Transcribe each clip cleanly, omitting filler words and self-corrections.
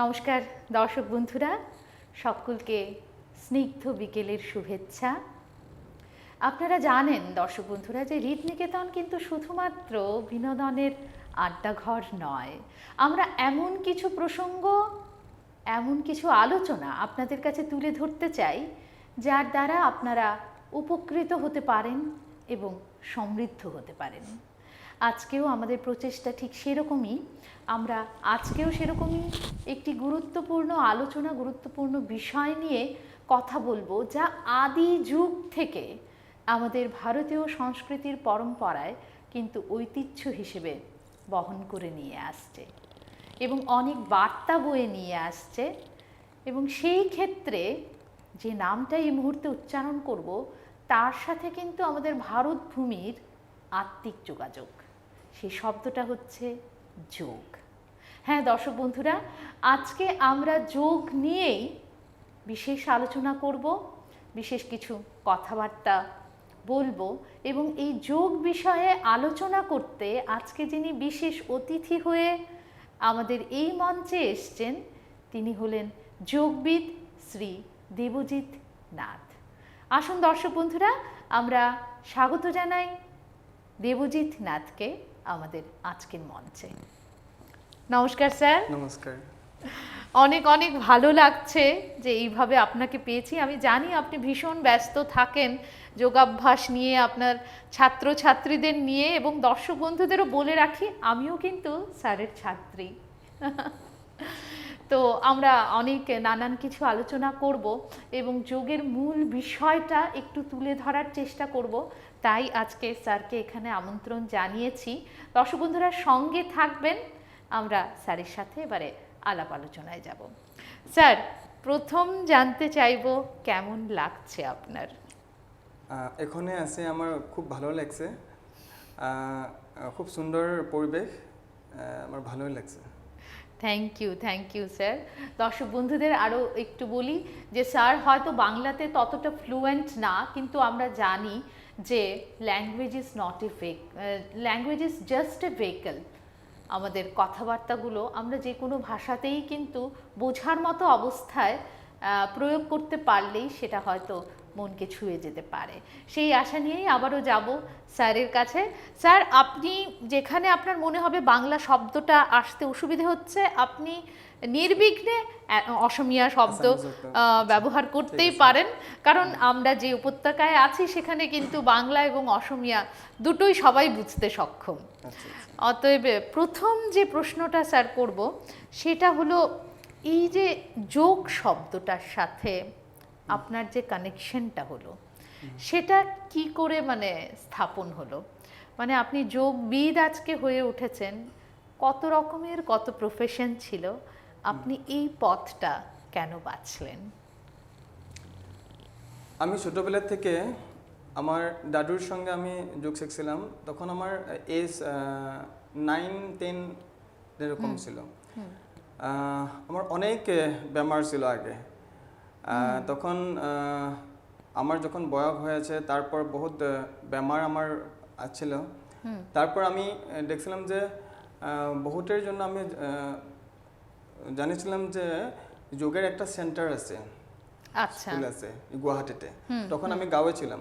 নমস্কার দর্শক বন্ধুরা, সকলকে স্নিগ্ধ বিকেলের শুভেচ্ছা। আপনারা জানেন দর্শক বন্ধুরা যে হৃদ নিকেতন কিন্তু শুধুমাত্র বিনোদনের আড্ডাঘর নয়। আমরা এমন কিছু প্রসঙ্গ, এমন কিছু আলোচনা আপনাদের কাছে তুলে ধরতে চাই যার দ্বারা আপনারা উপকৃত হতে পারেন এবং সমৃদ্ধ হতে পারেন। আজকেও আমাদের প্রচেষ্টা ঠিক সেরকমই। আমরা আজকেও সেরকমই একটি গুরুত্বপূর্ণ আলোচনা, গুরুত্বপূর্ণ বিষয় নিয়ে কথা বলবো, যা আদি যুগ থেকে আমাদের ভারতীয় সংস্কৃতির পরম্পরায় কিন্তু ঐতিহ্য হিসেবে বহন করে নিয়ে আসছে এবং অনেক বার্তা বয়ে নিয়ে আসছে। এবং সেই ক্ষেত্রে যে নামটা এই মুহূর্তে উচ্চারণ করব, তার সাথে কিন্তু আমাদের ভারত ভূমির আত্মিক যোগাযোগ। সেই শব্দটা হচ্ছে যোগ। হ্যাঁ দর্শক বন্ধুরা, আজকে আমরা যোগ নিয়েই বিশেষ আলোচনা করব, বিশেষ কিছু কথাবার্তা বলবো। এবং এই যোগ বিষয়ে আলোচনা করতে আজকে যিনি বিশেষ অতিথি হয়ে আমাদের এই মঞ্চে এসছেন, তিনি হলেন যোগবিদ শ্রী দেবজিৎ নাথ। আসুন দর্শক বন্ধুরা, আমরা স্বাগত জানাই দেবজিৎ নাথকে আমাদের আজকের মঞ্চে। নমস্কার স্যার। নমস্কার। অনেক অনেক ভালো লাগছে যে এইভাবে আপনাকে পেয়েছি। আমি জানি আপনি ভীষণ ব্যস্ত থাকেন যোগাভ্যাস নিয়ে, আপনার ছাত্রছাত্রীদের নিয়ে, এবং দর্শক বন্ধুদেরও বলে রাখি আমিও কিন্তু স্যারের ছাত্রী। তো আমরা অনেক নানান কিছু আলোচনা করব এবং যোগের মূল বিষয়টা একটু তুলে ধরার চেষ্টা করব। তাই আজকে স্যারকে এখানে আমন্ত্রণ জানিয়েছি। দর্শক বন্ধুরা সঙ্গে থাকবেন, আমরা স্যারের সাথে এবারে আলাপ আলোচনায় যাব। স্যার, প্রথম জানতে চাইব কেমন লাগছে আপনার? এখানে আছে আমার খুব ভালো লাগছে, খুব সুন্দর পরিবেশ, আমার ভালোই লাগছে। Thank you sir. দর্শক বন্ধুদের আরও একটু বলি যে স্যার হয়তো বাংলাতে ততটা ফ্লুয়েন্ট না, কিন্তু আমরা জানি যে language is not a language is just a vehicle. আমাদের কথাবার্তাগুলো আমরা যে কোনো ভাষাতেই কিন্তু বোঝার মতো অবস্থায় প্রয়োগ করতে পারলেই সেটা হয়তো মনকে ছুঁয়ে যেতে পারে। সেই আশা নিয়েই আবারও যাব স্যারের কাছে। স্যার, আপনি যেখানে আপনার মনে হবে বাংলা শব্দটা আসতে অসুবিধে হচ্ছে, আপনি নির্বিঘ্নে অসমীয়া শব্দ ব্যবহার করতেই পারেন, কারণ আমরা যে উপত্যকায় আছি সেখানে কিন্তু বাংলা এবং অসমীয়া দুটোই সবাই বুঝতে সক্ষম। অতএব প্রথম যে প্রশ্নটা স্যার করব সেটা হলো, এই যে যোগ শব্দটার সাথে আপনার যে কানেকশনটা হলো সেটা কি করে স্থাপন হলো? আপনি যোগবিদ আজকে হয়ে উঠেছেন, কত রকমের কত প্রফেশন ছিল, আপনি এই পথটা কেন বাছলেন? আমি ছোটবেলা থেকে আমার দাদুর সঙ্গে আমি যোগ শিখছিলাম। তখন আমার এজ 9-10 এরকম ছিল। আমার অনেক বেমার ছিল আগে। তখন আমার যখন বয়স হয়েছে, তারপর বহুত বেমার আমার ছিল। তারপর আমি দেখছিলাম যে বহুতের জন্য আমি জানিছিলাম যে যোগের একটা সেন্টার আছে, স্কুল আছে গুয়াহাটিতে। তখন আমি গাঁওয়ে ছিলাম,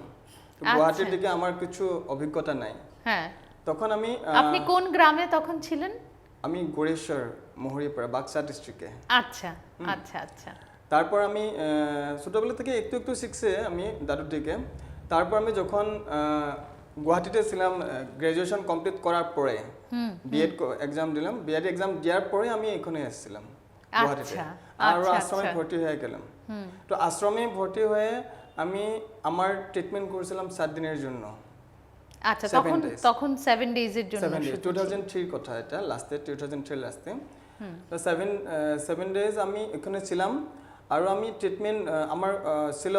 গুয়াহাটির দিকে আমার কিছু অভিজ্ঞতা নাই। হ্যাঁ, তখন আপনি কোন গ্রামে তখন ছিলেন? আমি গড়েশ্বর, মহরিপাড়া, বাক্সা ডিস্ট্রিক্টে। আচ্ছা আচ্ছা আচ্ছা। তারপর আমি ছোটবেলা থেকে একটু একটু শিখছে আমি দাদুর দিকে। তারপর আমি যখন গুয়াহাটিতে ছিলাম, গ্রাজুয়েশন কমপ্লিট করার পরে বিএড এক্সাম দিলাম। বিএড এক্সাম দেওয়ার পরে আমি এখানে এসেছিলাম গুয়াহাটিতে, আর আশ্রমে ভর্তি হয়ে গেলাম। তো আশ্রমে ভর্তি হয়ে আমি আমার ট্রিটমেন্ট করেছিলাম 7 দিনের জন্য। আচ্ছা, তখন 7 ডেজের জন্য। 2003 কথা, এটা লাস্টে 2003 লাস্টে। তো 7 ডেজ আমি এখানে ছিলাম। আর আমি ট্রিটমেন্ট আমার ছিল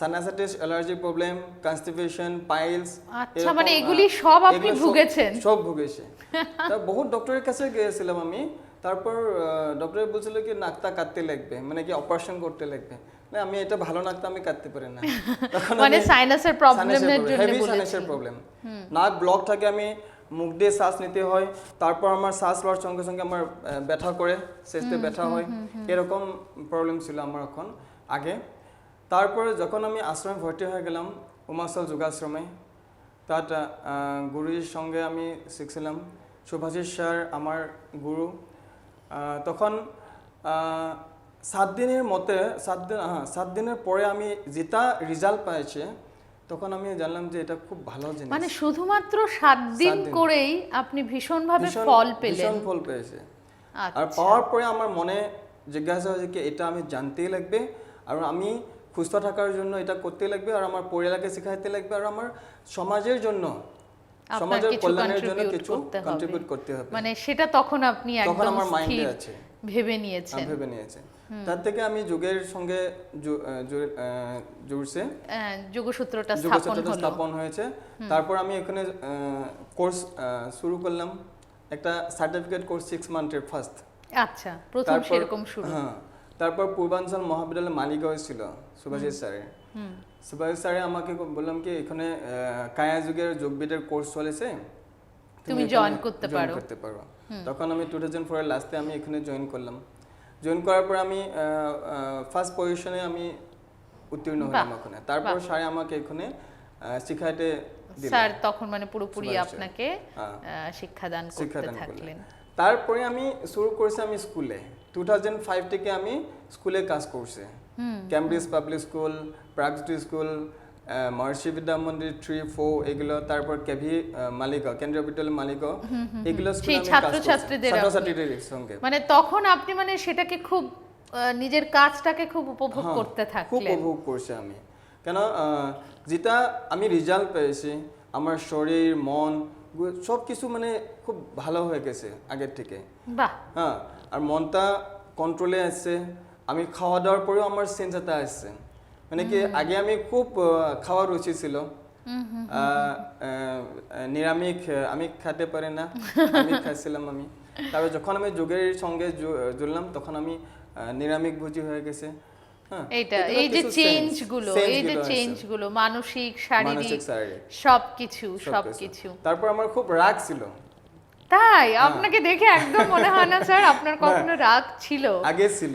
sinusitis, allergy problem, constipation, piles. আচ্ছা, এগুলি সব আপনি ভুগেছেন? সব ভুগেছি। তা বহুত ডক্টরের কাছে গিয়েছিলাম আমি। তারপর ডক্টর বলছিল কি নাকটা কাটতে লাগবে, কি অপারেশন করতে লাগবে। আমি এটা ভালো নাকটা আমি কাটতে পারি না। সাইনাসের প্রবলেমের জন্য হেভি সাইনাসের প্রবলেম, নাক ব্লক থাকে। আমি মুখ দিয়ে শ্বাস নিতে হয়, তারপর আমার শ্বাস লওয়ার সঙ্গে সঙ্গে আমার ব্যথা করে, চেস্টে ব্যথা হয়, এরকম প্রবলেম ছিল আমার এখন আগে। তারপরে যখন আমি আশ্রমে ভর্তি হয়ে গেলাম, উমাচল যোগাশ্রমে, তাত গুরুজির সঙ্গে আমি শিখছিলাম। শুভাশিস স্যার আমার গুরু। তখন 7 দিনের মতে 7 দিনের পরে আমি যেটা রেজাল্ট পেয়েছি, তখন আমি জানলাম যে এটা খুব ভালো জিনিস। মানে শুধুমাত্র 7 দিন দিন। করেই আপনি ভীষণভাবে ফল পেলেন। ভীষণ ফল পেয়েছে। আর আচ্ছা। পাওয়ার পরে আমার মনে জিজ্ঞাসা হয়েছে কি এটা আমি জানতেই লাগবে, আর আমি সুস্থ থাকার জন্য এটা করতে লাগবে, আর আমার পরিবারকে শেখাতে লাগবে, আর আমার সমাজের জন্য, আপনার সমাজের কিছু কল্যাণের জন্য contribute কিছু করতে হবে। কন্ট্রিবিউট করতে হবে। মানে সেটা তখন আপনি তখন একদম আমার মাইন্ডে স্থির আছে, ভেবে নিয়েছেন। ভেবে নিয়েছে। তার থেকে আমি যোগের সঙ্গে জুড়ছে, যোগসূত্রটা যোগসূত্রটা স্থাপন হলো। স্থাপন হয়েছে। তারপর আমি এখানে কোর্স শুরু করলাম, একটা সার্টিফিকেট কোর্স 6 মান্থের ফার্স্ট। আচ্ছা, প্রথম সেরকম শুরু। হ্যাঁ, তারপর পূর্বাঞ্চল মহাবিদ্যালয় মালিগাঁও ছিল সুভাষিস স্যারের। সুভাষিস স্যারে আমাকে বললাম কি এখানে কায়া যুগের যোগবিদের কোর্স চলেছে, তুমি এখানে জয়েন করতে join পারো। করতে পারো। তখন আমি 2004 এর লাস্টে আমি এখানে জয়েন করলাম। জয়েন করার পর আমি ফার্স্ট পজিশনে আমি উত্তীর্ণ হলাম ওখানে। তারপর স্যার আমাকে এখানে শিখাইতে দিলেন। স্যার তখন মানে পুরোপুরি সুভাষিস স্যার। আপনাকে হ্যাঁ। শিক্ষাদান করতে শিক্ষাদান থাকলেন। তারপরে আমি শুরু করেছি আমি স্কুলে। 2005 থেকে আমি স্কুলে কাজ করছি। ক্যামব্রিজ পাবলিক স্কুল, প্রাগজ্যোতি স্কুল, মহর্ষি বিদ্যা মন্দির 3, 4 এগুলো, তারপর কেভি মালিগাঁও, কেন্দ্রীয় বিদ্যালয় মালিগাঁও, এগুলো স্কুলে সেই আমি কাজ করছি ছাত্রছাত্রীদের ছাত্রছাত্রীদের সঙ্গে। মানে তখন আপনি মানে সেটাকে খুব নিজের কাজটাকে খুব উপভোগ করতে খুব থাকলেন। উপভোগ করছি আমি, কেন যেটা আমি রেজাল্ট পেয়েছি, আমার শরীর মন সব কিছু মানে খুব ভালো হয়ে গেছে আগের থেকে। বাহ। হ্যাঁ, আর মনটা কন্ট্রোলে আসছে। আমি খাওয়া দাওয়ার পরেও আমার সেন্সটা আসছে, মানে কি আগে আমি খুব খাওয়ার রুচি ছিল, নিরামিষ আমি খেতে পারি না, আমি খাইছিলাম আমি। তারপর যখন আমি যোগের সঙ্গে জুড়লাম, তখন আমি নিরামিষ ভোজি হয়ে গেছে। এইটা এই যে চেঞ্জগুলো মানসিক শারীরিক সবকিছু। তারপর আমার খুব রাগ ছিল। তাই আপনাকে দেখে একদম মনে হয় না স্যার আপনার কখনো রাগ ছিল? আগে ছিল,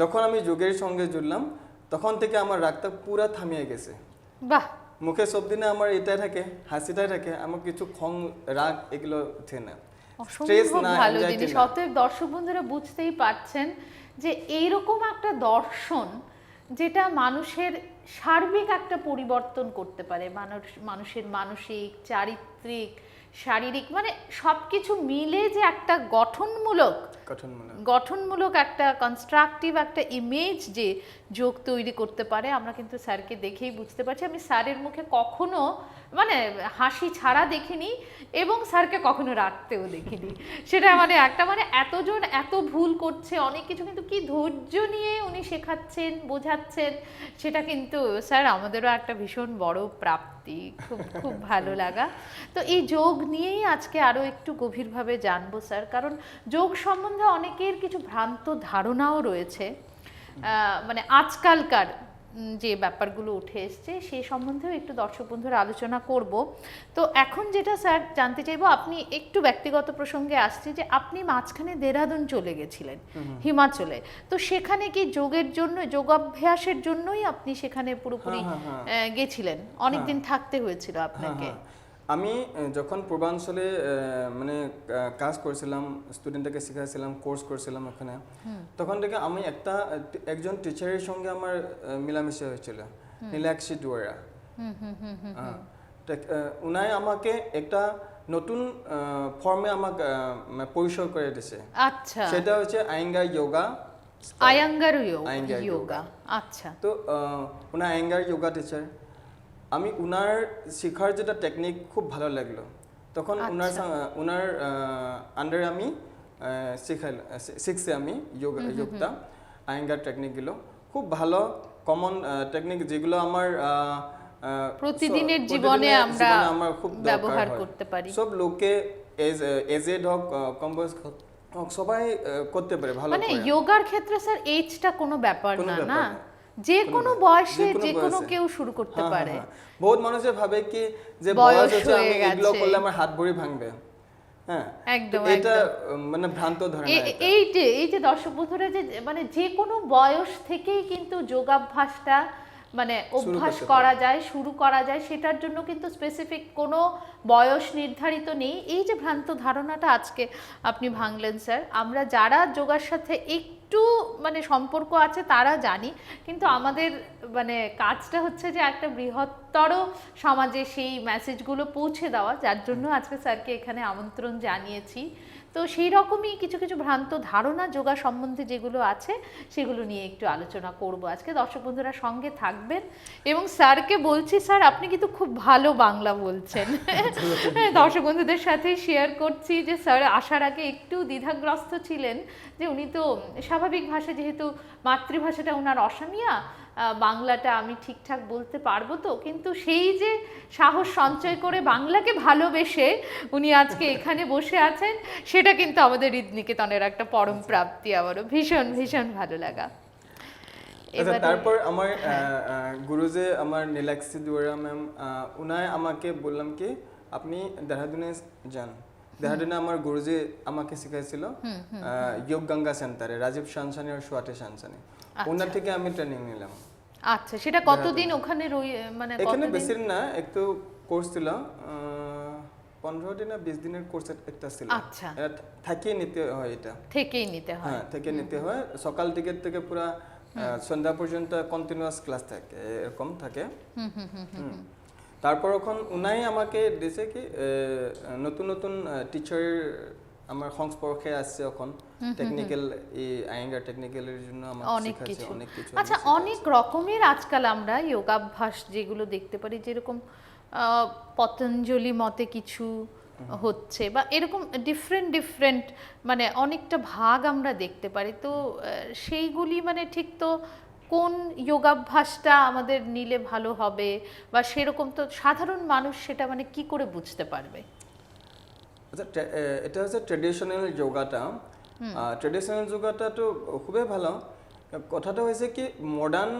যখন আমি যোগের সঙ্গে জুড়লাম তখন থেকে আমার রাগটা পুরা থামিয়ে গেছে। বাহ। মুখে সব দিনে আমার এটাই থাকে, হাসিটাই থাকে, আমার কিছু রাগ এগুলো উঠে না। অসম্ভব ভালো জিনিস। অতএব দর্শক বন্ধুরা বুঝতেই পারছেন যে এইরকম একটা দর্শন যেটা মানুষের সার্বিক একটা পরিবর্তন করতে পারে, মানুষের মানসিক, চারিত্রিক, শারীরিক, মানে সবকিছু মিলে যে একটা গঠনমূলক একটা কনস্ট্রাকটিভ একটা ইমেজ যে যোগ তৈরি করতে পারে, আমরা কিন্তু স্যারকে দেখেই বুঝতে পারছি। আমি স্যারের মুখে কখনো মানে হাসি ছাড়া দেখিনি এবং স্যারকে কখনো রাখতেও দেখিনি। সেটা মানে একটা মানে এতজন এত ভুল করছে অনেক কিছু, কিন্তু কি ধৈর্য নিয়ে উনি শেখাচ্ছেন, বোঝাচ্ছেন, সেটা কিন্তু স্যার আমাদেরও একটা ভীষণ বড় প্রাপ্তি, খুব খুব ভালো লাগা। তো এই যোগ নিয়েই আজকে আরও একটু গভীরভাবে জানবো স্যার, কারণ যোগ সম্বন্ধে অনেকের কিছু ভ্রান্ত ধারণাও রয়েছে, মানে আজকালকার যে ব্যাপারগুলো উঠে এসছে সেই সম্বন্ধেও একটু দর্শক বন্ধুরা আলোচনা করব। তো এখন যেটা স্যার জানতে চাইবো, আপনি একটু ব্যক্তিগত প্রসঙ্গে আসছে যে আপনি মাঝখানে দেরাদুন চলে গেছিলেন হিমাচলে, তো সেখানে কি যোগের জন্য, যোগাভ্যাসের জন্যই আপনি সেখানে পুরোপুরি গেছিলেন? অনেকদিন থাকতে হয়েছিল আপনাকে? আমি যখন পূর্বাঞ্চলে মানে কাজ করেছিলাম, স্টুডেন্টকে শেখাচ্ছিলাম, কোর্স করছিলাম ওখানে, তখন থেকে আমি একজন টিচারের সঙ্গে আমার মিলামিশা হয়েছিল, নীলাক্ষী দুয়ারা। উনাই আমাকে একটা নতুন ফর্মে আমাকে পরিচয় করে দিয়েছে। আচ্ছা, সেটা হচ্ছে আয়েঙ্গার যোগা। আচ্ছা। তো উনি আয়েঙ্গার যোগা টিচার। আমি উনার শেখার যেটা টেকনিক খুব ভালো লাগলো, তখন উনার আন্ডারে আমি শিখছি আমি যোগটা, আয়েঙ্গার টেকনিকগুলো খুব ভালো কমন টেকনিক, যেগুলো আমার প্রতিদিনের জীবনে আমরা খুব ব্যবহার করতে পারি। সব লোকে এজেড হোক, কম্বোজ হোক, সবাই করতে পারে ভালো। মানে যোগার ক্ষেত্রে স্যার এজটা কোনো ব্যাপার না, না যে কোনো বয়সে যে কোনো যে কোনো বয়সে। কেউ শুরু করতে হ্যাঁ, পারে। হ্যাঁ, হ্যাঁ। বহুত মানুষে ভাবে কি যে বয়স বয়স হচ্ছে হয়ে আমি এগুলো গেছে। করলে আমার হাত ভরি ভাঙবে। হ্যাঁ, তো একদম এটা একদম মানে ভ্রান্ত ধারণা এটা। এই যে দর্শক বন্ধুরা যে মানে যে কোনো বয়স থেকেই কিন্তু যোগাভ্যাসটা মানে অভ্যাস করতে করা যায়, শুরু করা যায়, সেটার জন্য কিন্তু স্পেসিফিক কোনো বয়স নির্ধারিত নেই। এই যে ভ্রান্ত ধারণাটা আজকে আপনি ভাঙলেন স্যার। আমরা যারা যোগার সাথে একটু মানে সম্পর্ক আছে তারা জানি, কিন্তু আমাদের মানে কাজটা হচ্ছে যে একটা বৃহত্তর সমাজে সেই মেসেজগুলো পৌঁছে দেওয়া, যার জন্য আজকে স্যারকে এখানে আমন্ত্রণ জানিয়েছি। তো সেই রকমই কিছু কিছু ভ্রান্ত ধারণা যোগা সম্বন্ধে যেগুলো আছে সেগুলো নিয়ে একটু আলোচনা করব আজকে। দর্শক বন্ধুরা সঙ্গে থাকবেন এবং স্যারকে বলছি, স্যার আপনি কিন্তু খুব ভালো বাংলা বলছেন। দর্শক বন্ধুদের সাথে শেয়ার করছি যে স্যার আসার আগে একটু দ্বিধাগ্রস্ত ছিলেন যে উনি তো স্বাভাবিক ভাষা, যেহেতু মাতৃভাষাটা ওনার অসমিয়া, বাংলাটা আমি ঠিকঠাক বলতে পারবো তো, কিন্তু সেই যে সাহস সঞ্চয় করে বাংলাকে ভালোবেসে উনি আজকে এখানে বসে আছেন, সেটা কিন্তু আমাদের হৃদনিকেতনের একটা পরম প্রাপ্তি। আমারও ভীষণ ভীষণ ভালো লাগা। আচ্ছা, তারপর আমার গুরুজি আমার নীলাক্ষী দুয়ারা ম্যাম, উনায় আমাকে বললাম কি আপনি দেহরাদুনে যান। দেহরাদুনে আমার গুরুজি আমাকে শিখাইছিল যোগ গঙ্গা সেন্টারে, রাজীব শানসানি আর সোয়াটে শানসানি। ওনার থেকে আমি ট্রেনিং নিলাম। আচ্ছা, সেটা কতদিন ওখানে মানে এখানে কতদিন? বেশি না, একটু কোর্স ছিল, 15 দিন না 20 দিনের কোর্স একটা ছিল। আচ্ছা, থাকিয়ে নিতে হয় এটা। থেকেই নিতে হয়। হ্যাঁ, থেকে নিতে হয়। সকাল থেকে পুরা সন্ধ্যা পর্যন্ত কন্টিনিউয়াস ক্লাস থাকে, এরকম থাকে। তারপর এখন উনাই আমাকে দিয়েছে কি নতুন নতুন টিচার আমার সংস্পর্শে আসছে এখন, টেকনিক্যাল এই আয়েঙ্গার টেকনিক্যালের জন্য আমাকে অনেক শেখাচ্ছে কিছু। অনেক কিছু। আচ্ছা, অনেক রকমের আজকাল আমরা যোগাভ্যাস যেগুলো দেখতে পারি, যেরকম পতঞ্জলি মতে কিছু হচ্ছে বা এরকম ডিফারেন্ট মানে অনেকটা ভাগ আমরা দেখতে পারি। তো সেইগুলি মানে ঠিক তো কোন যোগাভ্যাসটা আমাদের নিলে ভালো হবে বা সেরকম তো সাধারণ মানুষ সেটা মানে কি করে বুঝতে পারবে? আচ্ছা, এটা হচ্ছে ট্রেডিশনাল যোগাটা। ট্রেডিশনাল যোগাটা তো খুবই ভালো। কথাটা হয়েছে কি মডার্ন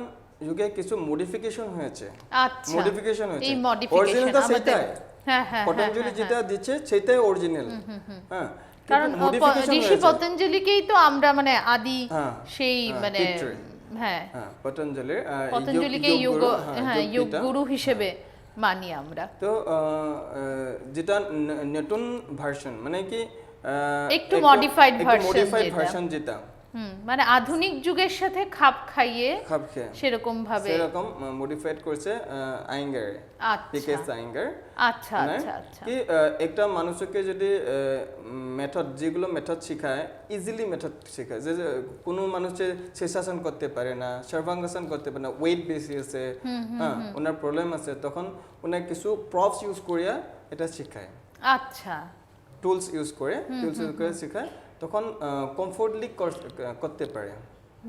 যুগে কিছু মডিফিকেশন হয়েছে। আচ্ছা, মডিফিকেশন হয়েছে। এই মডিফিকেশন অরিজিনালটা আমাদের, সেটাই। হ্যাঁ হ্যাঁ, পতঞ্জলি যেটা দিচ্ছে সেটাই অরিজিনাল। হ্যাঁ, কারণ ঋষি পতঞ্জলিকেই তো আমরা মানে আদি সেই মানে হ্যাঁ পতঞ্জলিকে যোগ, হ্যাঁ যোগ গুরু হিসেবে মানি আমরা। তো যেটা নতুন ভার্সন মানে কি একটু মডিফাইড ভার্সন যেটা মানে আধুনিক যুগের সাথে খাপ খাইয়ে সেরকম মডিফাইড করছে আয়েঙ্গার, পিকেএস আয়েঙ্গার। আচ্ছা আচ্ছা আচ্ছা, কি একটা মানুষকে যদি মেথড, যেগুলো মেথড শেখায়, ইজিলি মেথড শেখায়, যে কোনো মানুষে শীর্ষাসন করতে পারে না, সর্বাঙ্গাসন করতে পারে না, ওয়েট বেশি আছে, হ্যাঁ ওনার প্রবলেম আছে, তখন ওনার কিছু প্রপস ইউজ করিয়া এটা শেখায়। আচ্ছা, টুলস ইউজ করে শেখায়, তখন কমফোর্টলি করতে পারে।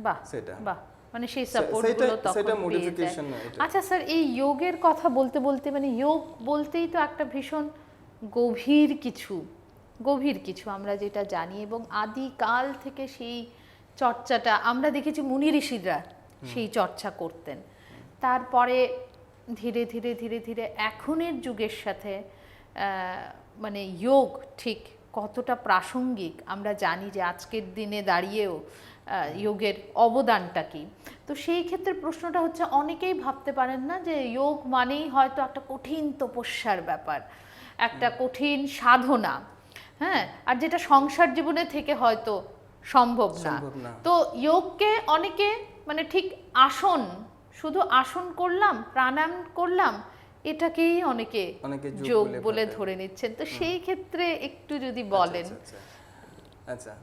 বাহ, সেটা বাহ, মানে সেই সাপোর্টগুলো তখন পেয়ে যায়। আচ্ছা স্যার, এই যোগের কথা বলতে বলতে মানে যোগ বলতেই তো একটা ভীষণ গভীর কিছু আমরা যেটা জানি, এবং আদিকাল থেকে সেই চর্চাটা আমরা দেখেছি মুনি ঋষিরা সেই চর্চা করতেন। তারপরে ধীরে ধীরে ধীরে ধীরে এখনের যুগের সাথে মানে যোগ ঠিক কতটা প্রাসঙ্গিক আমরা জানি যে আজকের দিনে দাঁড়িয়েও যোগের অবদানটা কি। তো সেই ক্ষেত্রে প্রশ্নটা হচ্ছে, অনেকেই ভাবতে পারেন না যে যোগ মানেই হয়তো একটা কঠিন তপস্যার ব্যাপার, একটা কঠিন সাধনা, হ্যাঁ, আর যেটা সংসার জীবনে থেকে হয়তো সম্ভব না। তো যোগকে অনেকে মানে ঠিক শুধু আসন করলাম, প্রাণায়াম করলাম, এটাকেই অনেকে যোগ বলে ধরে নিচ্ছেন। তো সেই ক্ষেত্রে একটু যদি বলেন। আচ্ছা,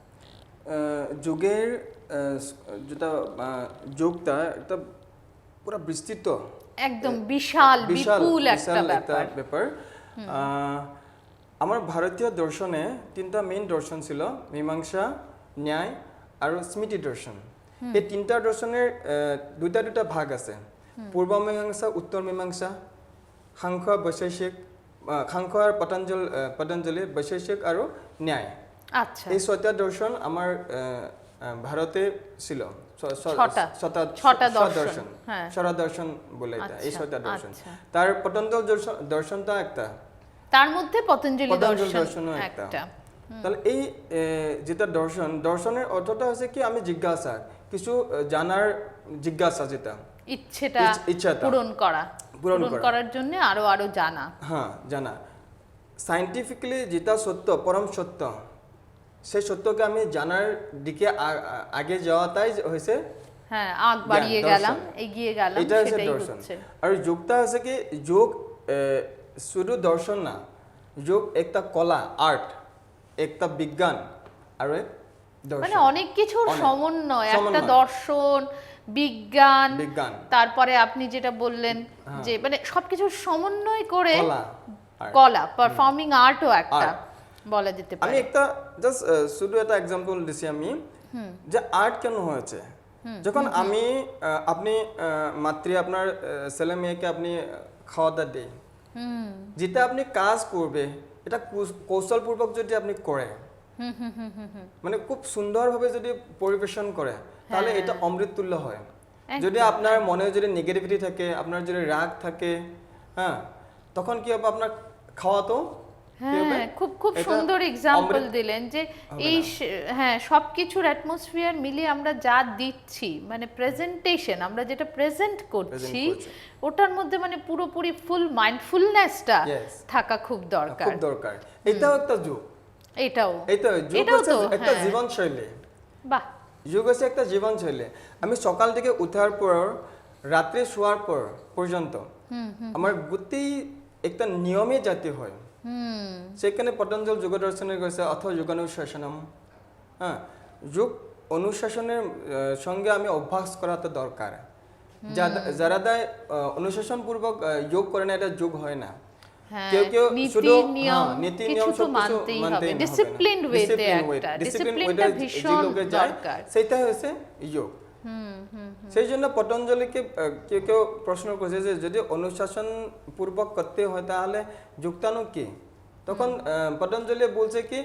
যোগের যেটা যোগটা একটা পুরো বিস্তৃত, একদম বিশাল বিপুল একটা ব্যাপার। আমার ভারতীয় দর্শনে তিনটা মেইন দর্শন ছিল, মীমাংসা, ন্যায় আর স্মৃতি দর্শন। এই তিনটা দর্শনের দুটা ভাগ আছে, পূর্ব মীমাংসা, উত্তর মীমাংসা, সাংখ্য বৈশেষিক, সাংখ্য আর পতঞ্জলি বৈশেষিক আৰু ন্যায়। আচ্ছা, এই ছয়টা দর্শন আমার ভারতে ছিল ছটা দর্শন, হ্যাঁ। স্বরদর্শন বলে এটা, এই আচ্ছা, 6টা দর্শন। আচ্ছা। তার পতঞ্জল দর্শনটা একটা, তার মধ্যে পতঞ্জলি পতঞ্জলি দর্শন দর্শনও একটা। একটা। তাহলে এই যেটা দর্শনের অর্থটা হচ্ছে কি আমি জিজ্ঞাসা, কিছু জানার জিজ্ঞাসা, যেটা ইচ্ছাটা পূরণ করার জন্য আরো আরো জানা। হ্যাঁ, জানা। সায়েন্টিফিক্যালি যেটা সত্য, পরম সত্য, সেই সত্যকে আমি জানার দিকে আগে যাওয়াটাই হয়েছে হ্যাঁ, আগ বাড়িয়ে গেলাম, এগিয়ে গেলাম, এটা হচ্ছে সেটাই দর্শন। হচ্ছে। আর যোগটা হচ্ছে কি, যোগ শুধু দর্শন না, যোগ একটা কলা, আর্ট, একটা বিজ্ঞান, আর এক দর্শন, মানে অনেক কিছুর সমন্বয়, একটা সমন্বয়। দর্শন, বিজ্ঞান, বিজ্ঞান, তারপরে আপনি যেটা বললেন যে মানে সবকিছুর সমন্বয় করে কলা, art। কলা, পারফর্মিং আর্টও একটা বলা যেতে আমি পারে। একটা জাস্ট শুধু একটা এক্সাম্পল দিছি আমি, যে আর্ট কেন হয়েছে। যখন আপনি আপনার ছেলে মেয়েকে আপনি খাওয়া দাওয়া দেয়, যেটা আপনি কাজ করবে এটা কৌশলপূর্বক যদি আপনি করে, মানে খুব সুন্দরভাবে যদি পরিবেশন করে, তাহলে এটা অমৃত তুল্য হয়। যদি আপনার মনে যদি নেগেটিভিটি থাকে, আপনার যদি রাগ থাকে, হ্যাঁ, তখন কি হবে, আপনার খাওয়া তো হ্যাঁ, খুব খুব সুন্দর এক্সাম্পল দিলেন যে এই হ্যাঁ, সবকিছুর অ্যাটমসফিয়ার মিলিয়ে আমরা যা দিচ্ছি, মানে প্রেজেন্টেশন, আমরা যেটা প্রেজেন্ট করছি, ওটার মধ্যে মানে পুরোপুরি ফুল মাইন্ডফুলনেসটা থাকা খুব দরকার। এটাও একটা যোগ, এটাও হচ্ছে একটা জীবনশৈলী। বাহ, যোগ হচ্ছে একটা জীবনশৈলী। আমি সকাল থেকে উঠার পর রাত্রে শোয়ার পর পর্যন্ত আমার গোটেই একটা নিয়মে যাতে হয়। সেখানে পতঞ্জল যোগ দর্শনে গেছে অথ যোগানুশাসনম। হ্যাঁ, যোগ অনুশাসনের সঙ্গে আমি অভ্যাস করাটা দরকার। যারা অনুশাসন পূর্বক যোগ করে না, এটা যোগ হয় না। কেউ কেউ শুধু নীতি নিয়ম সব মানতেই হবে, ডিসিপ্লিনড ওয়েতে একটা ডিসিপ্লিনটা ভীষণ দরকার, সেটা হচ্ছে যোগ। সেই জন্য পতঞ্জলিকে কেউ কেউ প্রশ্ন করছে যে যদি অনুশাসন পূর্বক করতে হয় তাহলে যুক্তাণু কি? তখন পতঞ্জলি বলছে কি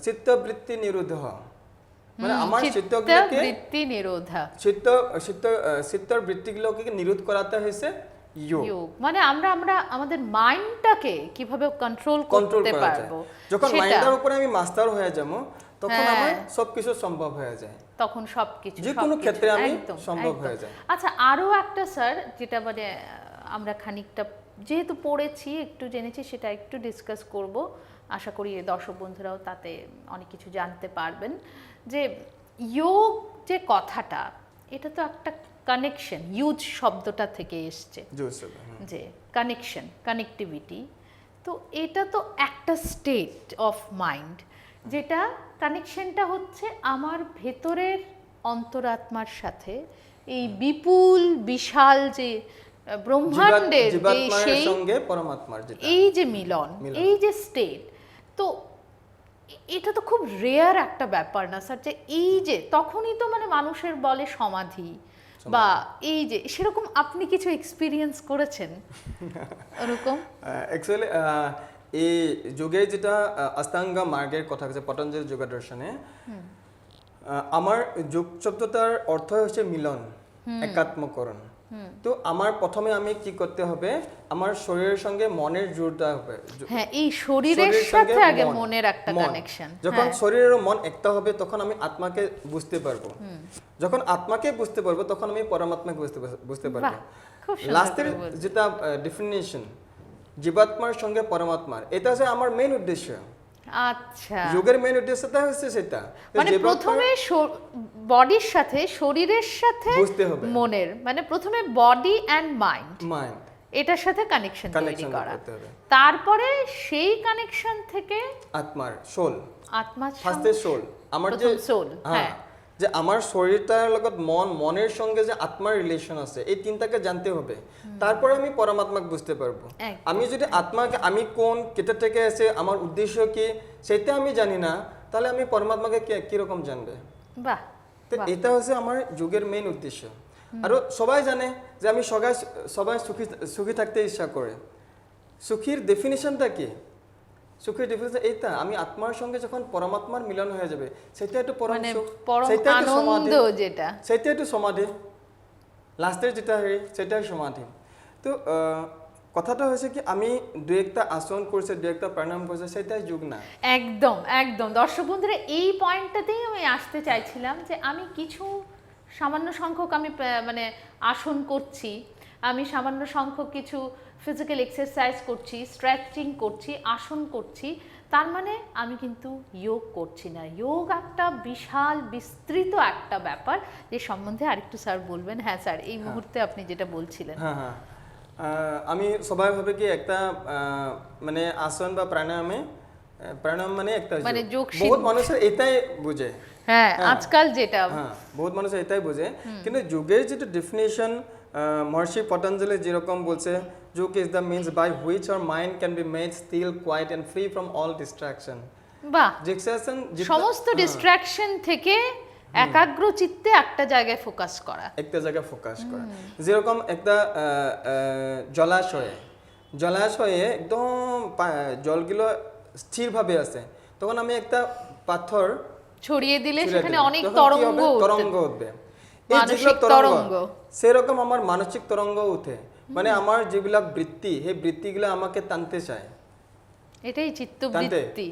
চিত্তবৃত্তি নিরোধ, মানে আমার চিত্তবৃত্তি নিরোধা, চিত্তর বৃত্তিগুলোকে নিরোধ করাতে হয়েছে যোগ। মানে আমরা আমাদের মাইন্ডটাকে কিভাবে কন্ট্রোল করতে পারবো, যখন মাইন্ডের উপরে আমি মাস্টার হয়ে যাবো, তখন আমার সবকিছু সম্ভব হয়ে যায়, তখন সবকিছু যে কোনো ক্ষেত্রে আমি সম্ভব হয়ে যায়। আচ্ছা, আরো একটা স্যার, যেটা মানে আমরা খানিকটা যেহেতু পড়েছি, একটু জেনেছি, সেটা একটু ডিসকাস করব। আশা করি দর্শক বন্ধুরাও তাতে অনেক কিছু জানতে পারবেন। যে যোগ যে কথাটা, এটা তো একটা কানেকশন, ইউজ শব্দটা থেকে এসছে, যে কানেকশন, কানেক্টিভিটি। তো এটা তো একটা স্টেট অফ মাইন্ড, যেটা কানেকশনটা হচ্ছে আমার ভেতরের অন্তরাত্মার সাথে এই বিপুল বিশাল যে ব্রহ্মাণ্ডের সেই সঙ্গে পরমাত্মার এই যে মিলন, এই যে স্টেট। তো এটা তো খুব রেয়ার একটা ব্যাপার না স্যার, যে এই যে তখনই তো মানে মানুষের বলে সমাধি, বা এই যে সেরকম আপনি কিছু এক্সপিরিয়েন্স করেছেন ওরকম? অ্যাকচুয়ালি এই যোগে যেটা অষ্টাঙ্গ মার্গের কথা আছে পতঞ্জলি যোগ দর্শনে, আমার যোগ শব্দটার অর্থ হচ্ছে মিলন, একাত্মকরণ। তো আমার প্রথমে আমি কি করতে হবে, আমার শরীরের সঙ্গে মনের জোড়টা হবে। হ্যাঁ, এই শরীরের সাথে আগে মনের একটা কানেকশন। যখন শরীর ও মন একটা হবে, তখন আমি আত্মাকে বুঝতে পারবো। যখন আত্মাকে বুঝতে পারবো, তখন আমি পরমাত্মাকে বুঝতে পারবো। লাস্টের যেটা ডেফিনিশন, জীবাত্মার সঙ্গে পরমাত্মার, এটা হচ্ছে আমার মেইন উদ্দেশ্য। আচ্ছা, যোগের মেইন উদ্দেশ্যটা হচ্ছে সেটা, মানে প্রথমে বডির সাথে, শরীরের সাথে বুঝতে হবে, মনের, মানে প্রথমে বডি এন্ড মাইন্ড, এটার সাথে কানেকশন তৈরি করা, তারপরে সেই কানেকশন থেকে আত্মার সোল, আত্মা ফার্স্টে সোল, আমার যে সোল, হ্যাঁ, যে আমার শরীরটার লগত মনের সঙ্গে যে আত্মার রিলেশন আছে, এই তিনটাকে জানতে হবে, তারপরে আমি পরমাত্মাকে বুঝতে পারবো। আমি যদি আত্মাকে, আমি কোন, কেটে থেকে আছে, আমার উদ্দেশ্য কি, সেটা আমি জানি না, তাহলে আমি পরমাত্মাকে কিরকম জানবে? বাহ, তো এটা হচ্ছে আমার যোগের মেইন উদ্দেশ্য। আর সবাই জানে যে আমি সবাই সুখী থাকতে ইচ্ছা করে। সুখীর ডেফিনিশনটা কি? সুখের ডিফারেন্স এইটা, আমি আত্মার সঙ্গে যখন পরমাত্মার মিলন হয়ে যাবে সেটা একটু পরম মানে সুখ, পরম সেটা একটু আনন্দ সমাধি, যেটা। সেটা একটু সমাধি, লাস্টের যেটা হয় সেটাই সমাধি। তো কথাটা হয়েছে কি, আমি দু একটা আসন করছে, দু একটা প্রাণায়াম করছে, সেটাই যোগ না। একদম একদম দর্শক বন্ধুরা, এই পয়েন্টটাতেই আমি আসতে চাইছিলাম যে আমি কিছু সামান্য সংখ্যক আমি মানে আসন করছি, আমি সামান্য সংখ্যক কিছু ফিজিক্যাল এক্সারসাইজ করছি, স্ট্রেচিং করছি, আসন করছি, তার মানে আমি কিন্তু যোগ করছি না। যোগ একটা বিশাল বিস্তৃত একটা ব্যাপার, যে সম্বন্ধে আরেকটু স্যার বলবেন। হ্যাঁ স্যার, এই মুহূর্তে আপনি যেটা বলছিলেন। হ্যাঁ হ্যাঁ, আমি সবাই ভাবে কি একটা মানে আসন বা প্রাণায়ামে, প্রাণায়াম মানে একটা মানে যোগ। যোগ বহুত মানুষের এটাই বুঝে। হ্যাঁ, আজকাল যেটা হ্যাঁ, বহুত মানুষ এটাই বোঝে, কিন্তু যোগের যেটা ডেফিনেশন মহর্ষি পতঞ্জলি যেরকম বলছে, yog is the means by which our mind can be made still, quiet and free from all distraction. বাহ, ডিস্ট্রাকশন সমস্ত ডিস্ট্রাকশন থেকে একাগ্র চিত্তে একটা জায়গায় ফোকাস করা, একটা জায়গায় ফোকাস করা। যেরকম একটা জলাশয়ে একদম জলগুলো স্থিরভাবে আছে, তখন আমি একটা পাথর ছড়িয়ে দিলে ছুঁড়ে সেখানে দিলাম, অনেক তখন কি তরঙ্গ হবে? উঠতে- তরঙ্গ উঠবে। এই মানসিক যেগুলো তরঙ্গ। সেরকম আমার মানসিক তরঙ্গ উঠে, মানে আমার যেগুলা বৃত্তি, এই বৃত্তিগুলো আমাকে টানতে চায়, এটাই চিত্তবৃত্তি।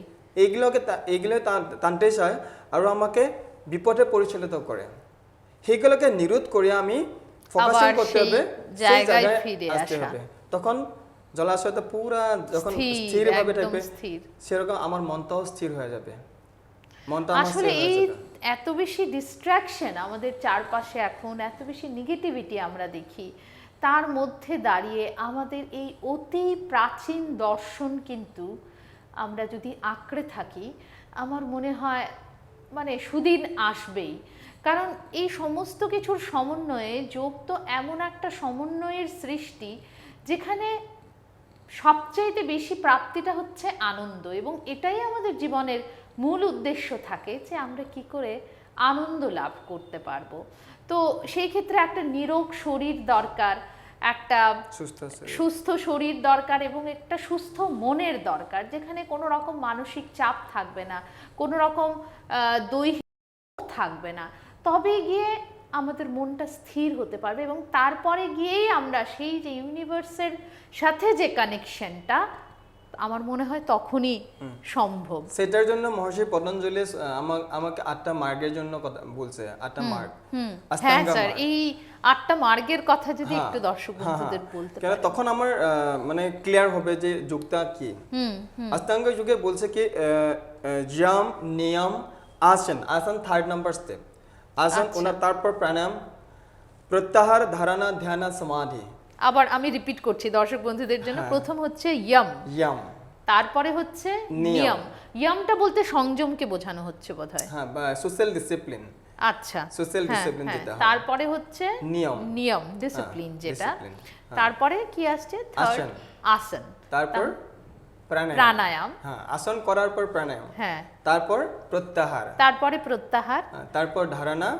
এইগুলো টানতে চায় আর আমাকে বিপথে পরিচালিত করে। সেইগুলোকে নিরোধ করে আমি ফোকাসিং আবার করতে সেই হবে, সেই জায়গায় জায়গায় ফিরে আসতে আসা। হবে। তখন জলাশয়টা পুরা যখন স্থির, স্থিরভাবে একদম থাকবে, স্থির। সেরকম আমার মনটাও স্থির হয়ে যাবে, মনটা আমার আসলে স্থির হয়ে এই যাবে। এত বেশি ডিস্ট্রাকশন আমাদের চারপাশে, এখন এত বেশি নেগেটিভিটি আমরা দেখি, তার মধ্যে দাঁড়িয়ে আমাদের এই অতি প্রাচীন দর্শন কিন্তু আমরা যদি আঁকড়ে থাকি, আমার মনে হয় মানে সুদিন আসবেই। কারণ এই সমস্ত কিছুর সমন্বয়ে যোগ তো এমন একটা সমন্বয়ের সৃষ্টি, যেখানে সবচাইতে বেশি প্রাপ্তিটা হচ্ছে আনন্দ, এবং এটাই আমাদের জীবনের মূল উদ্দেশ্য থাকে, যে আমরা কি করে আনন্দ লাভ করতে পারবো। তো সেই ক্ষেত্রে একটা নিরোগ শরীর দরকার, একটা সুস্থ শরীর দরকার, এবং একটা সুস্থ মনের দরকার, যেখানে কোনো রকম মানসিক চাপ থাকবে না, কোনো রকম দৈহিক থাকবে না। তবে গিয়ে আমাদের মনটা স্থির হতে পারবে, এবং তারপরে গিয়েই আমরা সেই যে ইউনিভার্সের সাথে যে কানেকশনটা, আমার মনে হয় তখনই সম্ভব। সেটার জন্য মহর্ষি পতঞ্জলি আমাকে 8টা মার্গের জন্য কথা বলছে, 8টা মার্গ। হ্যাঁ স্যার, এই 8টা মার্গের কথা যদি একটু দর্শক বন্ধুদের বলতে কেন তখন আমার মানে ক্লিয়ার হবে যে যোগটা কি। অষ্টাঙ্গ যোগে বলছে কি যম, নিয়ম, আসন। আসন 3rd নাম্বার স্টেপ। আসন ওনার, তারপর প্রাণায়াম, প্রত্যাহার, ধারণা, ধ্যান, সমাধি। আবার আমি রিপিট করছি দর্শক বন্ধুদের জন্য, প্রথম হচ্ছে ইয়ম, তারপরে হচ্ছে নিয়ম। ইয়মটা বলতে সংযমকে বোঝানো হচ্ছে বোধহয়। হ্যাঁ, বা সোশ্যাল ডিসিপ্লিন। আচ্ছা, সোশ্যাল ডিসিপ্লিন যেটা। তারপরে হচ্ছে নিয়ম, ডিসিপ্লিন যেটা। তারপরে কি আসছে? থার্ড আসন, তারপর প্রাণায়াম। হ্যাঁ, আসন করার পর প্রাণায়াম। হ্যাঁ, তারপর প্রত্যাহার, তারপরে প্রত্যাহার, তারপর ধারণা।